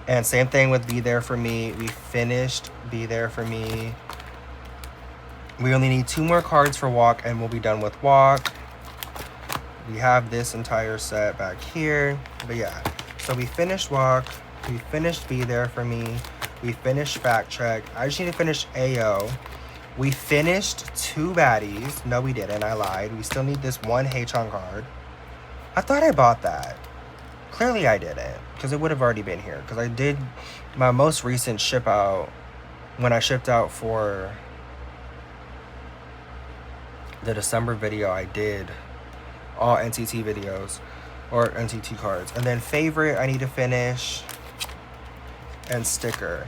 S2: And same thing with Be There For Me. We finished Be There For Me. We only need 2 more cards for Walk and we'll be done with Walk. We have this entire set back here. But yeah, so we finished Walk. We finished Be There For Me. We finished Fact Check. I just need to finish AO. We finished 2 Baddies. No, we didn't. I lied. We still need this 1 Haechon card. I thought I bought that. Clearly I didn't, because it would have already been here. Because I did my most recent ship out when I shipped out for the December video. I did all NCT videos or NCT cards. And then Favorite I need to finish, and Sticker.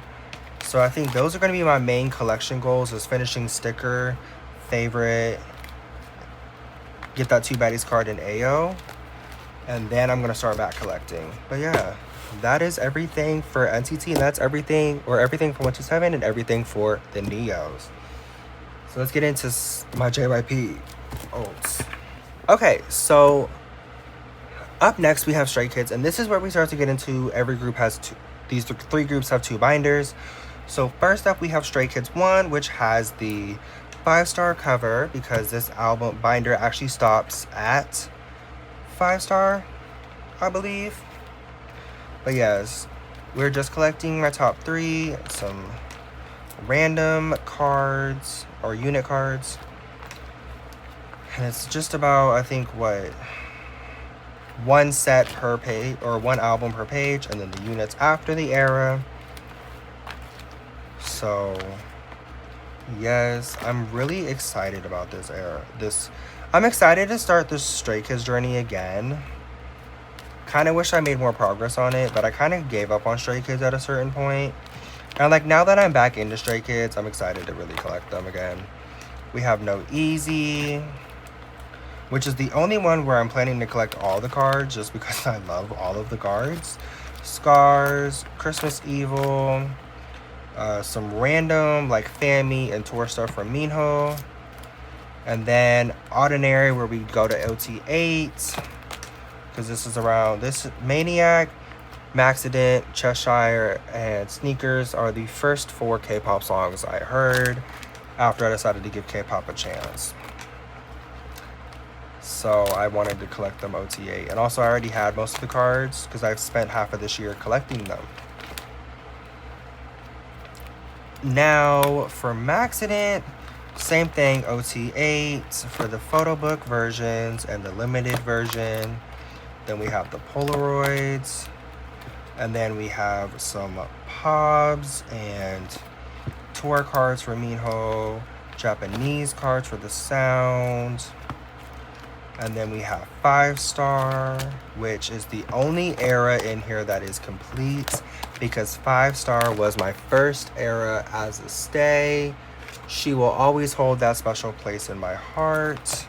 S2: So I think those are going to be my main collection goals, is finishing Sticker, Favorite, get that 2 Baddies card in AO, and then I'm going to start back collecting. But yeah, that is everything for NCT, and that's everything, or everything for 127 and everything for the Neos. So let's get into my JYP ults. Okay, so up next we have Stray Kids, and this is where we start to get into every group has 2. These 3 groups have 2 binders. So first up we have Stray Kids 1, which has the 5-star cover, because this album binder actually stops at 5-star, I believe. But yes, we're just collecting my top 3, some random cards or unit cards. And it's just about, I think, what, 1 set per page, or 1 album per page, and then the units after the era. So yes, I'm really excited about this era. I'm excited to start this Stray Kids journey again. Kind of wish I made more progress on it, but I kind of gave up on Stray Kids at a certain point. And like now that I'm back into Stray Kids, I'm excited to really collect them again. We have No Easy, which is the only one where I'm planning to collect all the cards, just because I love all of the cards. Scars, Christmas Evil, some random like Fammy and tour stuff from Minho, and then Ordinary where we go to LT8 because this is around this Maniac, Maxident, Cheshire, and Sneakers are the first 4 K-pop songs I heard after I decided to give K-pop a chance. So I wanted to collect them OT8. And also I already had most of the cards because I've spent half of this year collecting them. Now for Maxident, same thing, OT8 for the photo book versions and the limited version. Then we have the Polaroids. And then we have some Pobs and tour cards for Minho, Japanese cards for the sound. And then we have 5-star, which is the only era in here that is complete because 5-star was my first era as a stay. She will always hold that special place in my heart.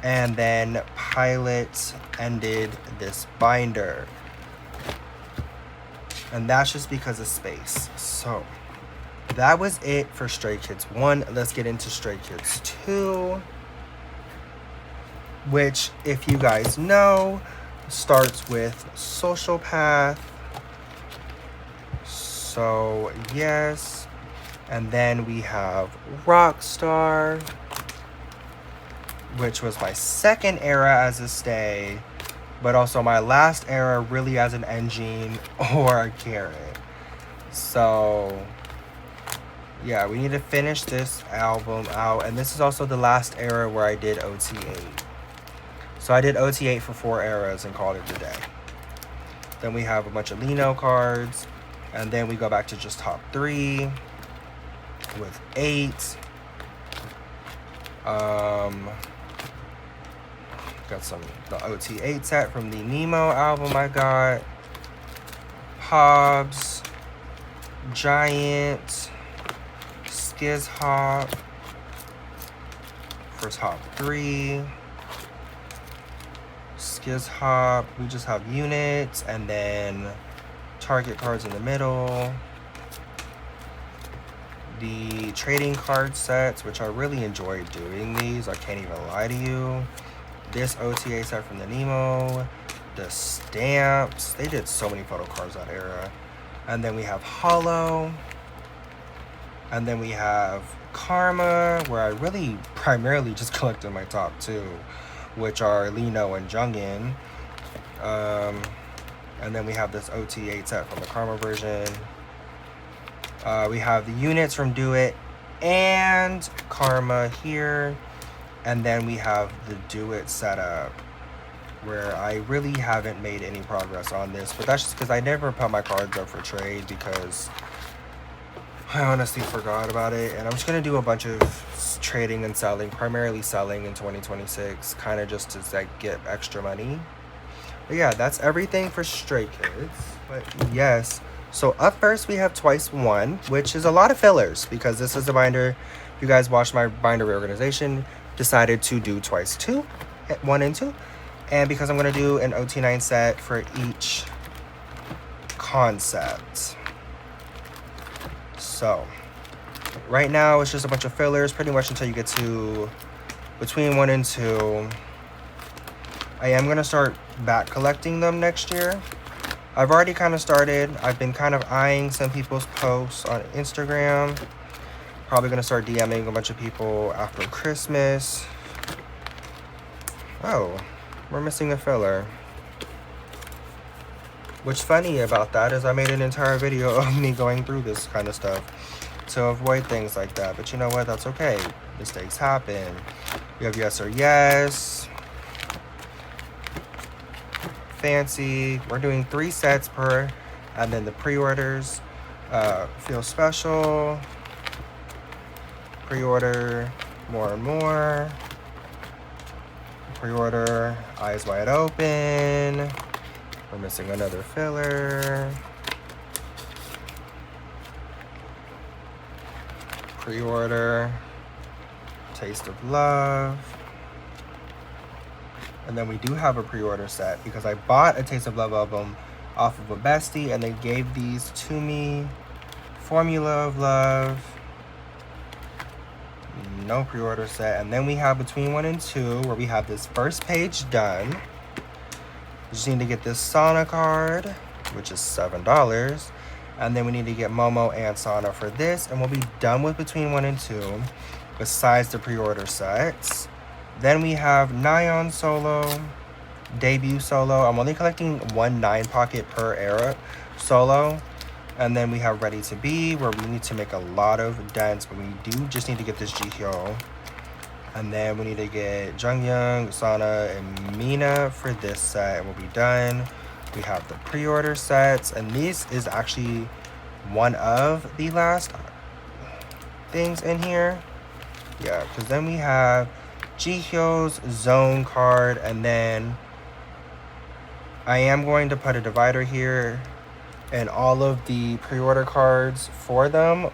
S2: And then Pilot ended this binder. And that's just because of space. So that was it for Stray Kids 1. Let's get into Stray Kids 2. Which, if you guys know, starts with Social Path. So, yes. And then we have Rockstar, which was my second era as a stay, but also my last era really as an engine or a carrot. So, yeah, we need to finish this album out. And this is also the last era where I did OT8. So I did OT8 for 4 eras and called it a day. Then we have a bunch of Lino cards. And then we go back to just top 3 with 8. Got the OT8 set from the Nemo album I got. Pobs, Giant, Skiz Hop for top 3. Skiz Hop, we just have units and then target cards in the middle. The trading card sets, which I really enjoyed doing these, I can't even lie to you. This OTA set from the Nemo, the stamps, they did so many photo cards that era. And then we have Hollow, and then we have Karma, where I really primarily just collected my top 2, which are Lino and Jungin. And then we have this OT8 set from the Karma version. We have the units from Do It and Karma here. And then we have the Do It setup, where I really haven't made any progress on this. But that's just because I never put my cards up for trade because I honestly forgot about it. And I'm just going to do a bunch of trading and selling, primarily selling in 2026, kind of just to like get extra money. But yeah, that's everything for Stray Kids. But yes, so up first we have Twice One, which is a lot of fillers because this is a binder. If you guys watched my binder reorganization, decided to do Twice 2, 1 and 2. And because I'm going to do an OT9 set for each concept. So right now it's just a bunch of fillers pretty much until you get to between 1 and 2. I am going to start back collecting them next year. I've already kind of started. I've been kind of eyeing some people's posts on Instagram. Probably going to start DMing a bunch of people after Christmas. Oh, we're missing a filler. What's funny about that is I made an entire video of me going through this kind of stuff to avoid things like that. But you know what? That's okay. Mistakes happen. We have Yes or Yes. Fancy. We're doing 3 sets per. And then the pre-orders. Feel Special. Pre-order. More and More. Pre-order. Eyes Wide Open. We're missing another filler. Pre-order. Taste of Love. And then we do have a pre-order set because I bought a Taste of Love album off of a Bestie, and they gave these to me. Formula of Love. No pre-order set. And then we have Between 1 and 2, where we have this first page done. Just need to get this Sana card, which is $7. And then we need to get Momo and Sana for this. And we'll be done with Between 1 and 2, besides the pre-order sets. Then we have Nyan Solo, Debut Solo. I'm only collecting 1 9 pocket per era solo. And then we have Ready to Be, where we need to make a lot of dents, but we do just need to get this Jihyo. And then we need to get Jungyoung, Sana, and Mina for this set, and we'll be done. We have the pre-order sets, and this is actually one of the last things in here. Yeah, because then we have Jihyo's Zone card, and then I am going to put a divider here, and all of the pre-order cards for them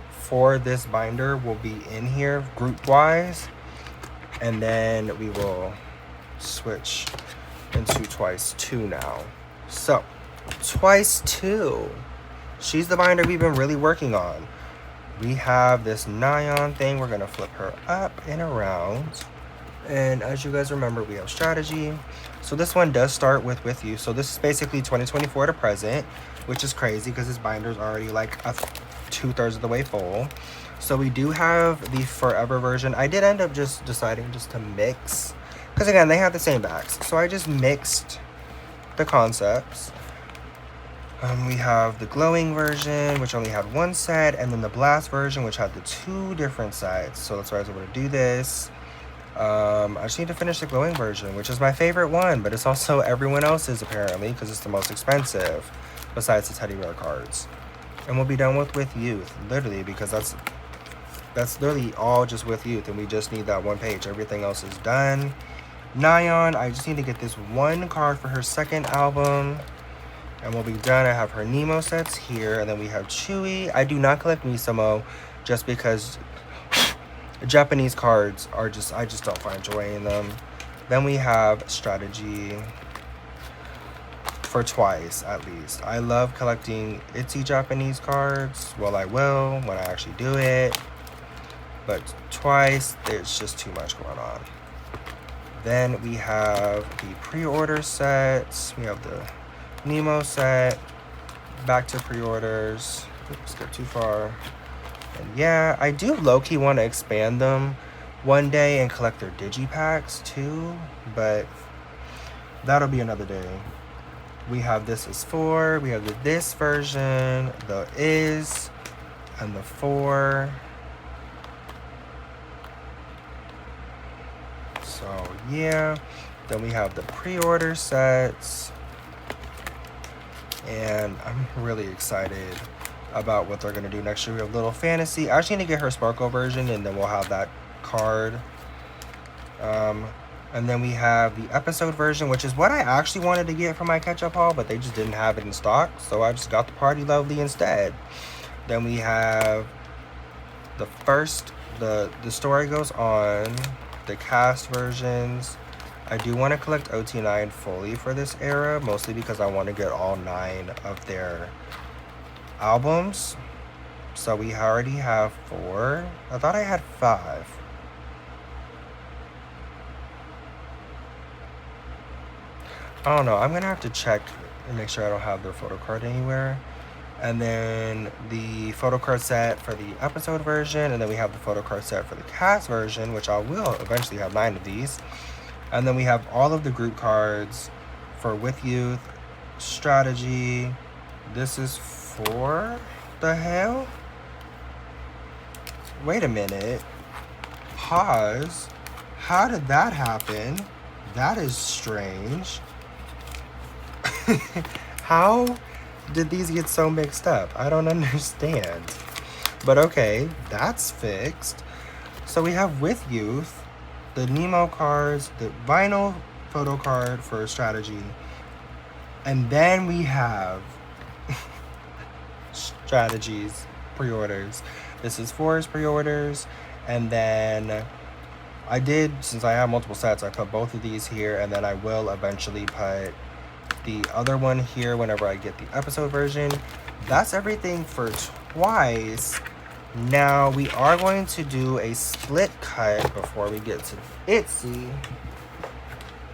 S2: for this binder will be in here group-wise. And then we will switch into Twice 2 now. So, Twice 2. She's the binder we've been really working on. We have this Nyan thing. We're going to flip her up and around. And as you guys remember, we have Strategy. So this one does start with you. So this is basically 2024 to present, which is crazy because this binder is already like 2/3 of the way full. So we do have the Forever version. I did end up just deciding just to mix, because again, they have the same backs. So I just mixed the concepts. We have the Glowing version, which only had 1 set, and then the Blast version, which had the 2 different sets. So that's why I was able to do this. I just need to finish the Glowing version, which is my favorite one, but it's also everyone else's apparently, because it's the most expensive, besides the teddy bear cards. And we'll be done with Youth, literally, because that's literally all just with Youth, and we just need that 1 page. Everything else is done. Nyan, I just need to get this 1 card for her 2nd album, and we'll be done. I have her Nemo sets here, and then we have Chewy. I do not collect Misamo, just because Japanese cards are just, I just don't find joy in them. Then we have Strategy for Twice, at least. I love collecting itzy Japanese cards. Well, I will when I actually do it. But Twice, there's just too much going on. Then we have the pre-order sets. We have the Nemo set. Back to pre-orders. Oops, skip too far. And yeah, I do low-key want to expand them one day and collect their digipacks too, but that'll be another day. We have This Is 4, we have the This version, the Is, and the 4. So yeah, then we have the pre-order sets, and I'm really excited about what they're going to do next year. We have Little Fantasy. I actually need to get her Sparkle version, and then we'll have that card. And then we have the episode version, which is what I actually wanted to get for my catch-up haul, but they just didn't have it in stock, so I just got the Party Lovely instead. Then we have the first, the story goes on, the cast versions. I do want to collect OT9 fully for this era, mostly because I want to get all 9 of their albums. So we already have 4. I thought I had 5. I don't know. I'm going to have to check and make sure I don't have their photo card anywhere. And then the photo card set for the episode version. And then we have the photo card set for the cast version, which I will eventually have 9 of these. And then we have all of the group cards for With Youth, Strategy. This is for the hell? Wait a minute. Pause. How did that happen? That is strange. How did these get so mixed up? I don't understand. But okay, that's fixed. So we have With Youth, the Nemo cards, the vinyl photo card for Strategy, and then we have Strategies pre-orders. This is Forest pre-orders, and then I did, since I have multiple sets, I put both of these here, and then I will eventually put the other one here whenever I get the episode version. That's everything for Twice. Now we are going to do a split cut before we get to Itzy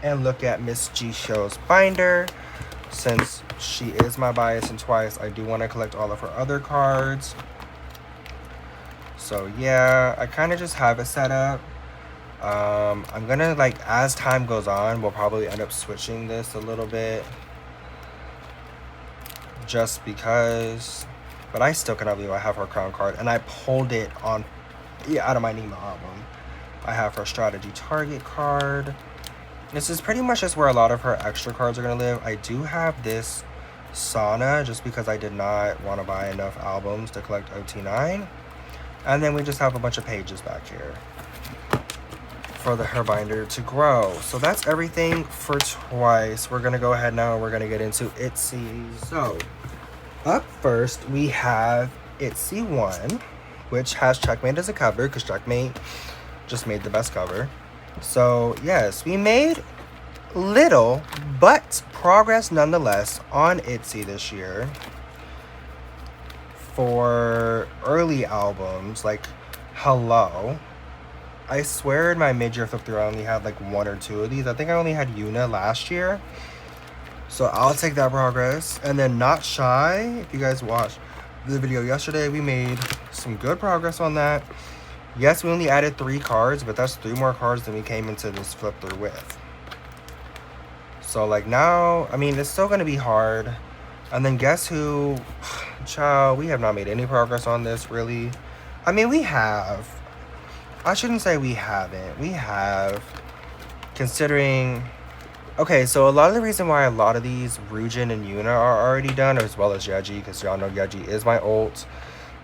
S2: and look at Miss G Show's binder. Since she is my bias in Twice, I do want to collect all of her other cards. So yeah, I kind of just have it set up. I'm gonna, like, as time goes on, we'll probably end up switching this a little bit. Just because. But I still cannot believe I have her crown card. And I pulled it on, out of my Nemo album. I have her strategy target card. This is pretty much just where a lot of her extra cards are going to live. I do have this Sauna just because I did not want to buy enough albums to collect OT9. And then we just have a bunch of pages back here for her binder to grow. So that's everything for Twice. We're going to go ahead now and we're going to get into Itzy. So up first we have itzy1, which has Checkmate as a cover because Checkmate just made the best cover. So yes, we made little but progress nonetheless on Itzy this year for early albums like Hello. I swear in my mid-year flip through I only had like 1 or 2 of these. I think I only had Yuna last year. So I'll take that progress. And then Not Shy, if you guys watched the video yesterday, we made some good progress on that. Yes, we only added 3 cards, but that's 3 more cards than we came into this flip through with. So like now, I mean, it's still going to be hard. And then guess who? Child, we have not made any progress on this, really. I mean, we have. I shouldn't say we haven't. We have, considering. Okay, so a lot of the reason why a lot of these Ryujin and Yuna are already done, as well as Yeji, because y'all know Yeji is my ult.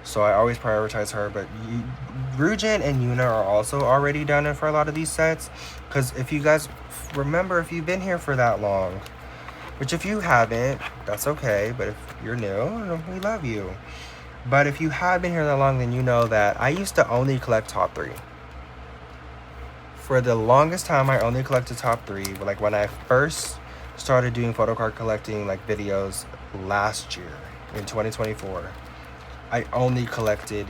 S2: So I always prioritize her. But Ryujin and Yuna are also already done for a lot of these sets. Because if you guys remember, if you've been here for that long, which if you haven't, that's okay. But if you're new, we love you. But if you have been here that long, then you know that I used to only collect top 3. For the longest time, I only collected top 3. Like when I first started doing Photocard collecting like videos last year in 2024, I only collected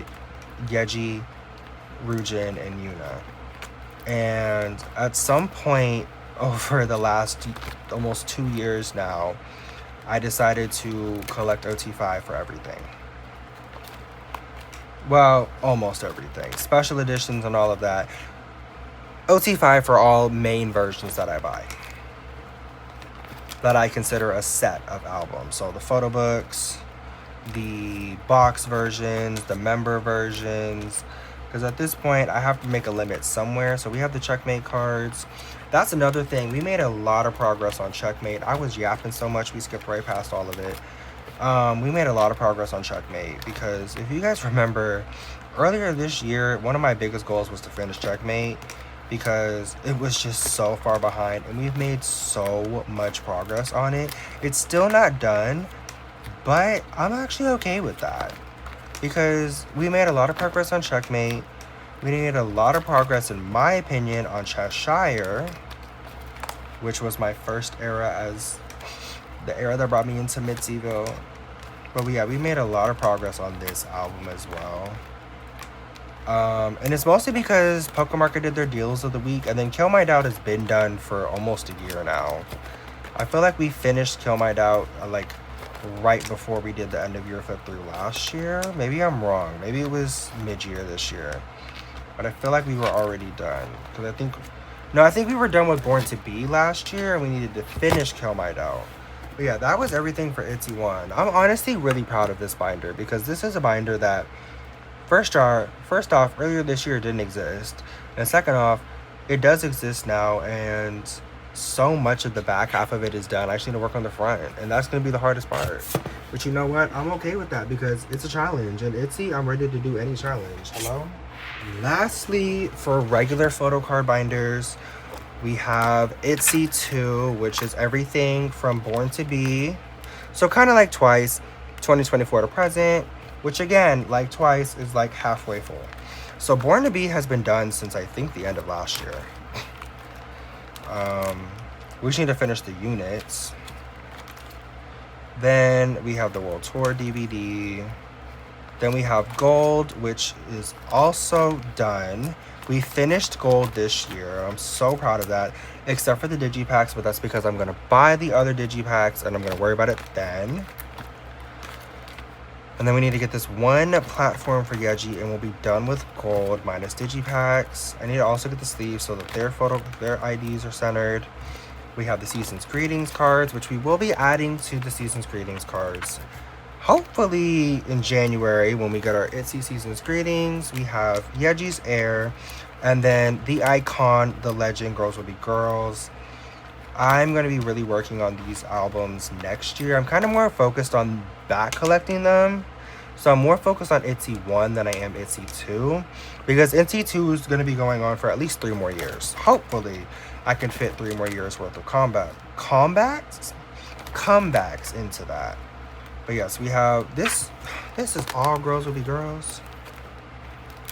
S2: Yeji, Ryujin, and Yuna. And at some point over the last almost 2 years now, I decided to collect OT5 for everything. Well, almost everything. Special editions and all of that. OT5 for all main versions that I buy. That I consider a set of albums. So the photo books, the box versions, the member versions. Because at this point, I have to make a limit somewhere. So we have the Checkmate cards. That's another thing. We made a lot of progress on Checkmate. I was yapping so much, we skipped right past all of it. We made a lot of progress on Checkmate. Because if you guys remember, earlier this year, one of my biggest goals was to finish Checkmate. Because it was just so far behind. And we've made so much progress on it. It's still not done. But I'm actually okay with that. Because we made a lot of progress on Checkmate. We made a lot of progress, in my opinion, on Cheshire, which was my first era as the era that brought me into Mid-Seaville. But yeah, we made a lot of progress on this album as well. And it's mostly because Pokemarket did their deals of the week, and then Kill My Doubt has been done for almost a year now. I feel like we finished Kill My Doubt like right before we did the end of year flip through last year. Maybe I'm wrong. Maybe it was mid-year this year. But I feel like we were already done. Because I think we were done with Born to Be last year, and we needed to finish Kill My Doubt. But yeah, that was everything for itzy1. I'm honestly really proud of this binder, because this is a binder that first off, earlier this year it didn't exist. And second off, it does exist now, and so much of the back half of it is done. I just need to work on the front, and that's going to be the hardest part. But you know what? I'm okay with that, because it's a challenge, and Itzy, I'm ready to do any challenge. Hello? Lastly, for regular Photocard binders, we have itzy2, which is everything from Born to Be. So kind of like Twice, 2024 to present, which again, like Twice, is like halfway full. So Born to Be has been done since I think the end of last year. We just need to finish the units. Then we have the World Tour DVD. Then we have Gold, which is also done. We finished Gold this year. I'm so proud of that, except for the digipacks, but that's because I'm going to buy the other digipacks and I'm going to worry about it then. And then we need to get this one platform for Yeji, and we'll be done with Gold minus digipacks. I need to also get the sleeves so that their IDs are centered. We have the Season's Greetings cards, which we will be adding to the Season's Greetings cards. Hopefully in January when we get our Itzy Season's Greetings. We have Yeji's Air, and then the icon, the legend, Girls Will Be Girls. I'm going to be really working on these albums next year. I'm kind of more focused on back collecting them. So I'm more focused on Itzy 1 than I am Itzy 2. Because Itzy 2 is going to be going on for at least 3 more years. Hopefully, I can fit 3 more years worth of comebacks into that. But yes, we have this. This is all Girls Will Be Girls.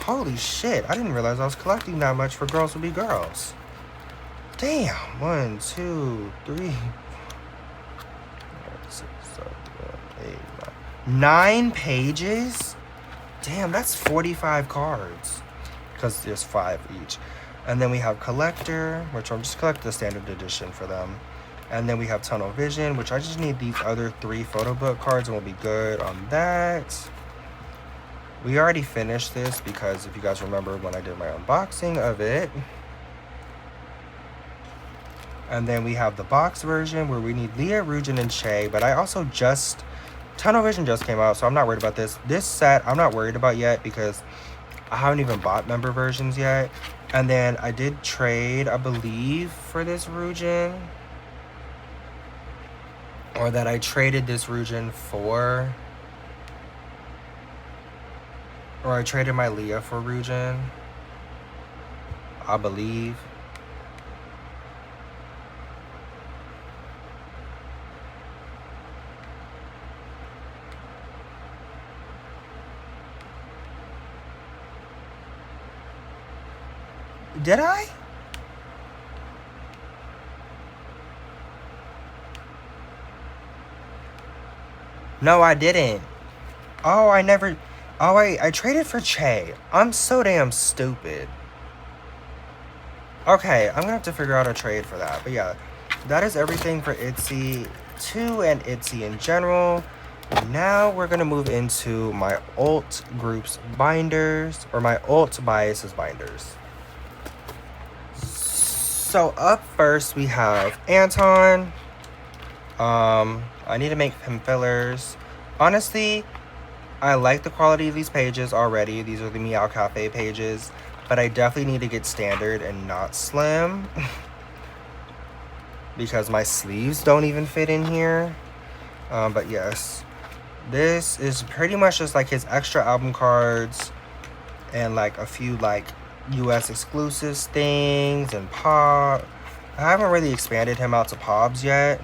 S2: Holy shit, I didn't realize I was collecting that much for Girls Will Be Girls. Damn. 1, 2, 3, 6, 7, 8, 9. 9 pages? Damn, that's 45 cards. Because there's 5 each. And then we have Collector, which I'm just collecting the standard edition for them. And then we have Tunnel Vision, which I just need these other 3 photo book cards and we'll be good on that. We already finished this because if you guys remember when I did my unboxing of it. And then we have the box version where we need Leah, Rujin, and Che. But I also Tunnel Vision just came out, so I'm not worried about this. This set, I'm not worried about yet because I haven't even bought member versions yet. And then I did trade, I believe, for this Rujin. Or that I traded this Rujin for. Or I traded my Leah for Rujin. I believe. Did I? No, I didn't. Oh, I never... Oh, I traded for Che. I'm so damn stupid. Okay, I'm gonna have to figure out a trade for that. But yeah, that is everything for Itzy 2 and Itzy in general. Now we're gonna move into my alt groups binders, or my alt biases binders. So up first we have Anton. I need to make him fillers. Honestly, I like the quality of these pages already. These are the Meow Cafe pages, but I definitely need to get standard and not slim because my sleeves don't even fit in here. But yes, this is pretty much just like his extra album cards and like a few like US exclusives things and pop. I haven't really expanded him out to pops yet,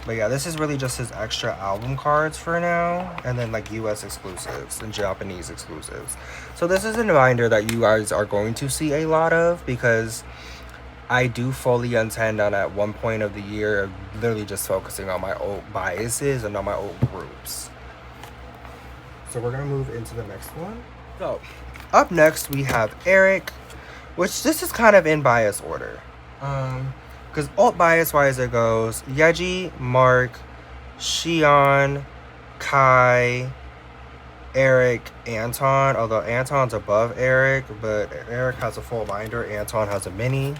S2: but yeah, this is really just his extra album cards for now, and then like US exclusives and Japanese exclusives. So this is a binder that you guys are going to see a lot of because I do fully intend on at one point of the year literally just focusing on my old biases and on my old groups. So we're gonna move into the next one. So up next we have Eric, which this is kind of in bias order. Because alt bias wise it goes Yeji, Mark, Xion, Kai, Eric, Anton. Although Anton's above Eric, but Eric has a full binder, Anton has a mini.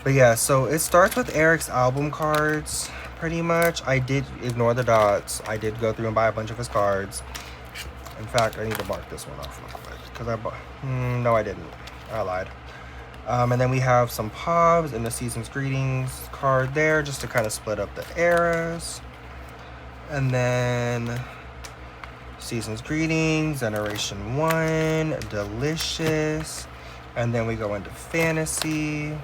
S2: But yeah, so it starts with Eric's album cards, pretty much. I did ignore the dots. I did go through and buy a bunch of his cards. In fact, I need to mark this one off real quick because I bought. No, I didn't. I lied. And then we have some Pobs and the Season's Greetings card there just to kind of split up the eras. And then Season's Greetings, Generation 1, Delicious. And then we go into Fantasy.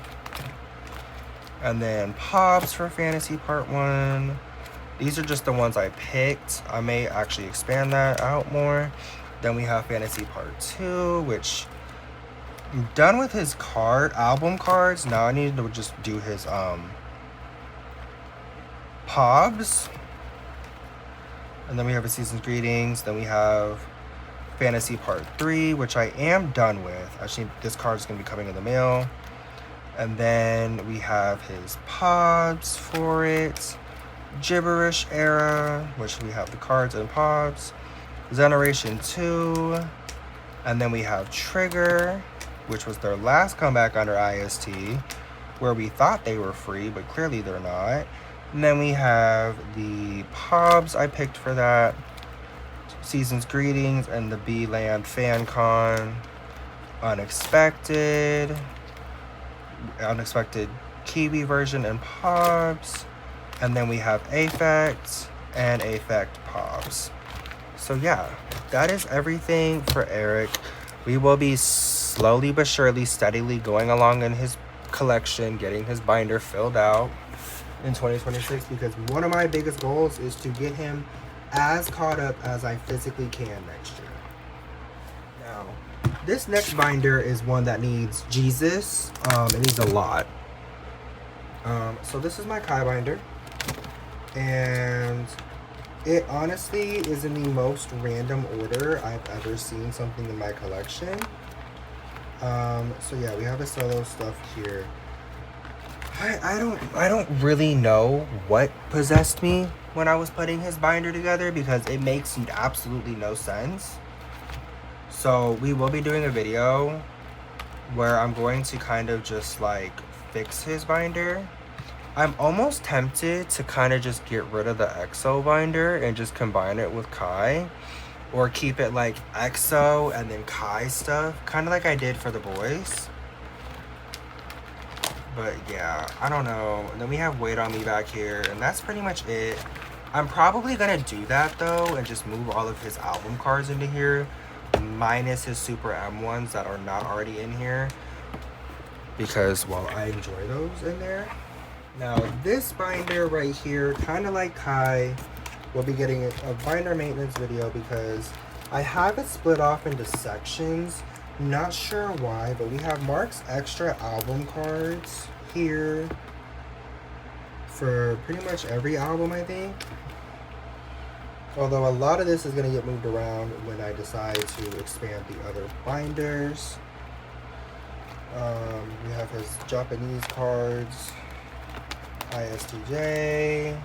S2: And then Pobs for Fantasy Part 1. These are just the ones I picked. I may actually expand that out more. Then we have Fantasy Part 2, which I'm done with his album cards. Now I need to just do his Pobs. And then we have a Season's Greetings. Then we have Fantasy Part 3, which I am done with. Actually, this card is going to be coming in the mail. And then we have his pods for it. Gibberish Era, which we have the cards and pods. Generation 2. And then we have Trigger, which was their last comeback under IST, where we thought they were free, but clearly they're not. And then we have the Pobs I picked for that. Season's Greetings and the B-Land FanCon. Unexpected Kiwi version and Pobs. And then we have Affect and Affect Pobs. So yeah, that is everything for Eric. We will be slowly but surely, steadily going along in his collection, getting his binder filled out in 2026, because one of my biggest goals is to get him as caught up as I physically can next year. Now, this next binder is one that needs Jesus. It needs a lot. So this is my Kai binder, and it honestly is in the most random order I've ever seen something in my collection. So yeah, we have the solo stuff here. I don't really know what possessed me when I was putting his binder together, because it makes absolutely no sense. So we will be doing a video where I'm going to kind of just like fix his binder. I'm almost tempted to kind of just get rid of the EXO binder and just combine it with Kai, or keep it like EXO and then Kai stuff, kind of like I did for the boys. But yeah, I don't know. And then we have Wait On Me back here, and that's pretty much it. I'm probably gonna do that though and just move all of his album cards into here, minus his superm ones that are not already in here, because, well, I enjoy those in there. Now this binder right here, kind of like Kai, will be getting a binder maintenance video because I have it split off into sections. Not sure why, but we have Mark's extra album cards here for pretty much every album, I think. Although a lot of this is going to get moved around when I decide to expand the other binders. We have his Japanese cards, ISTJ.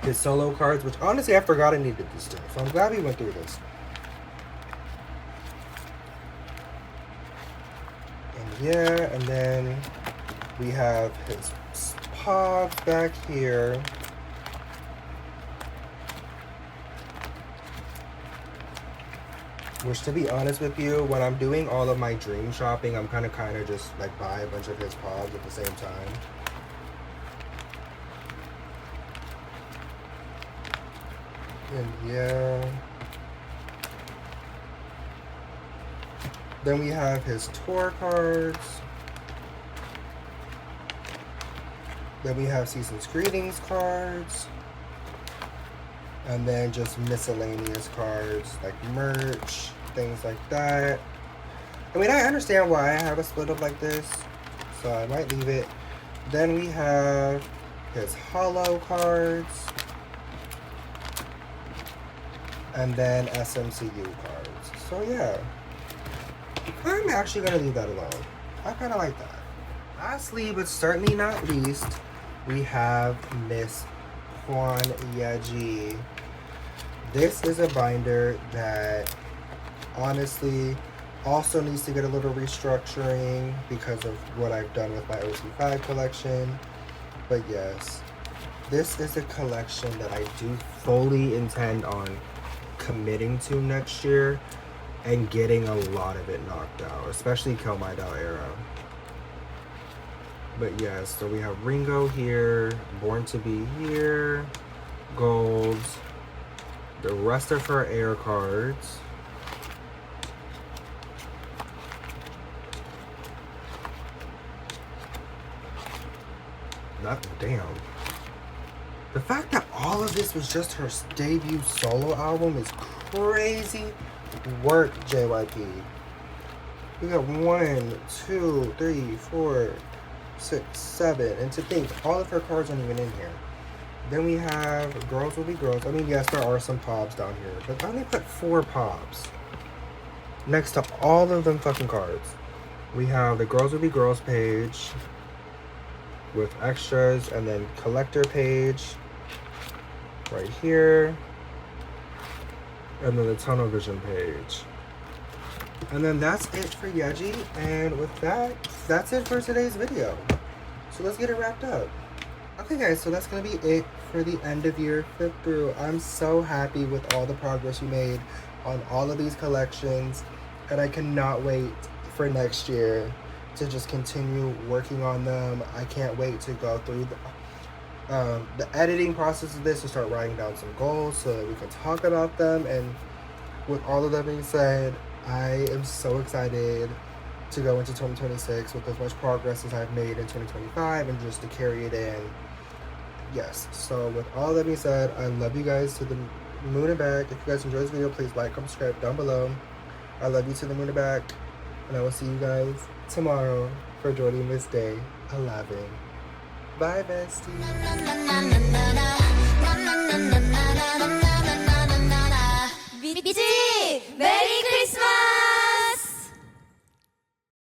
S2: His solo cards, which honestly I forgot I needed this too, so I'm glad we went through this. And yeah, and then we have his pops back here. Which, to be honest with you, when I'm doing all of my dream shopping, I'm kind of just like buy a bunch of his pods at the same time. And yeah. Then we have his tour cards. Then we have Season's Greetings cards. And then just miscellaneous cards like merch, things like that. I mean, I understand why I have a split up like this, so I might leave it. Then we have his holo cards. And then SMCU cards. So yeah, I'm actually gonna leave that alone. I kind of like that. Lastly, but certainly not least, we have Miss Hwan Yeji. This is a binder that honestly also needs to get a little restructuring because of what I've done with my OC5 collection. But yes, this is a collection that I do fully intend on committing to next year and getting a lot of it knocked out, especially Kill My Doll era. But yes, so we have Ringo here, Born to Be here, Golds, the rest of her air cards. Damn. The fact that all of this was just her debut solo album is crazy work, JYP. We got 1, 2, 3, 4, 6, 7. And to think, all of her cards aren't even in here. Then we have Girls Will Be Girls. I mean, yes, there are some pobs down here, but I only put 4 pobs next to all of them fucking cards. We have the Girls Will Be Girls page with extras, and then collector page right here, and then the tunnel vision page. And then that's it for Yeji, and with that, that's it for today's video. So let's get it wrapped up. Okay guys, so that's gonna be it for the end of year flip through. I'm so happy with all the progress we made on all of these collections, and I cannot wait for next year to just continue working on them. I can't wait to go through the editing process of this, to start writing down some goals so that we can talk about them. And with all of that being said, I am so excited to go into 2026 with as much progress as I've made in 2025 and just to carry it in. Yes, so with all that being said, I love you guys to the moon and back. If you guys enjoyed this video, please like, comment, subscribe down below. I love you to the moon and back, and I will see you guys tomorrow for JordieMas Day 11. Bye, besties.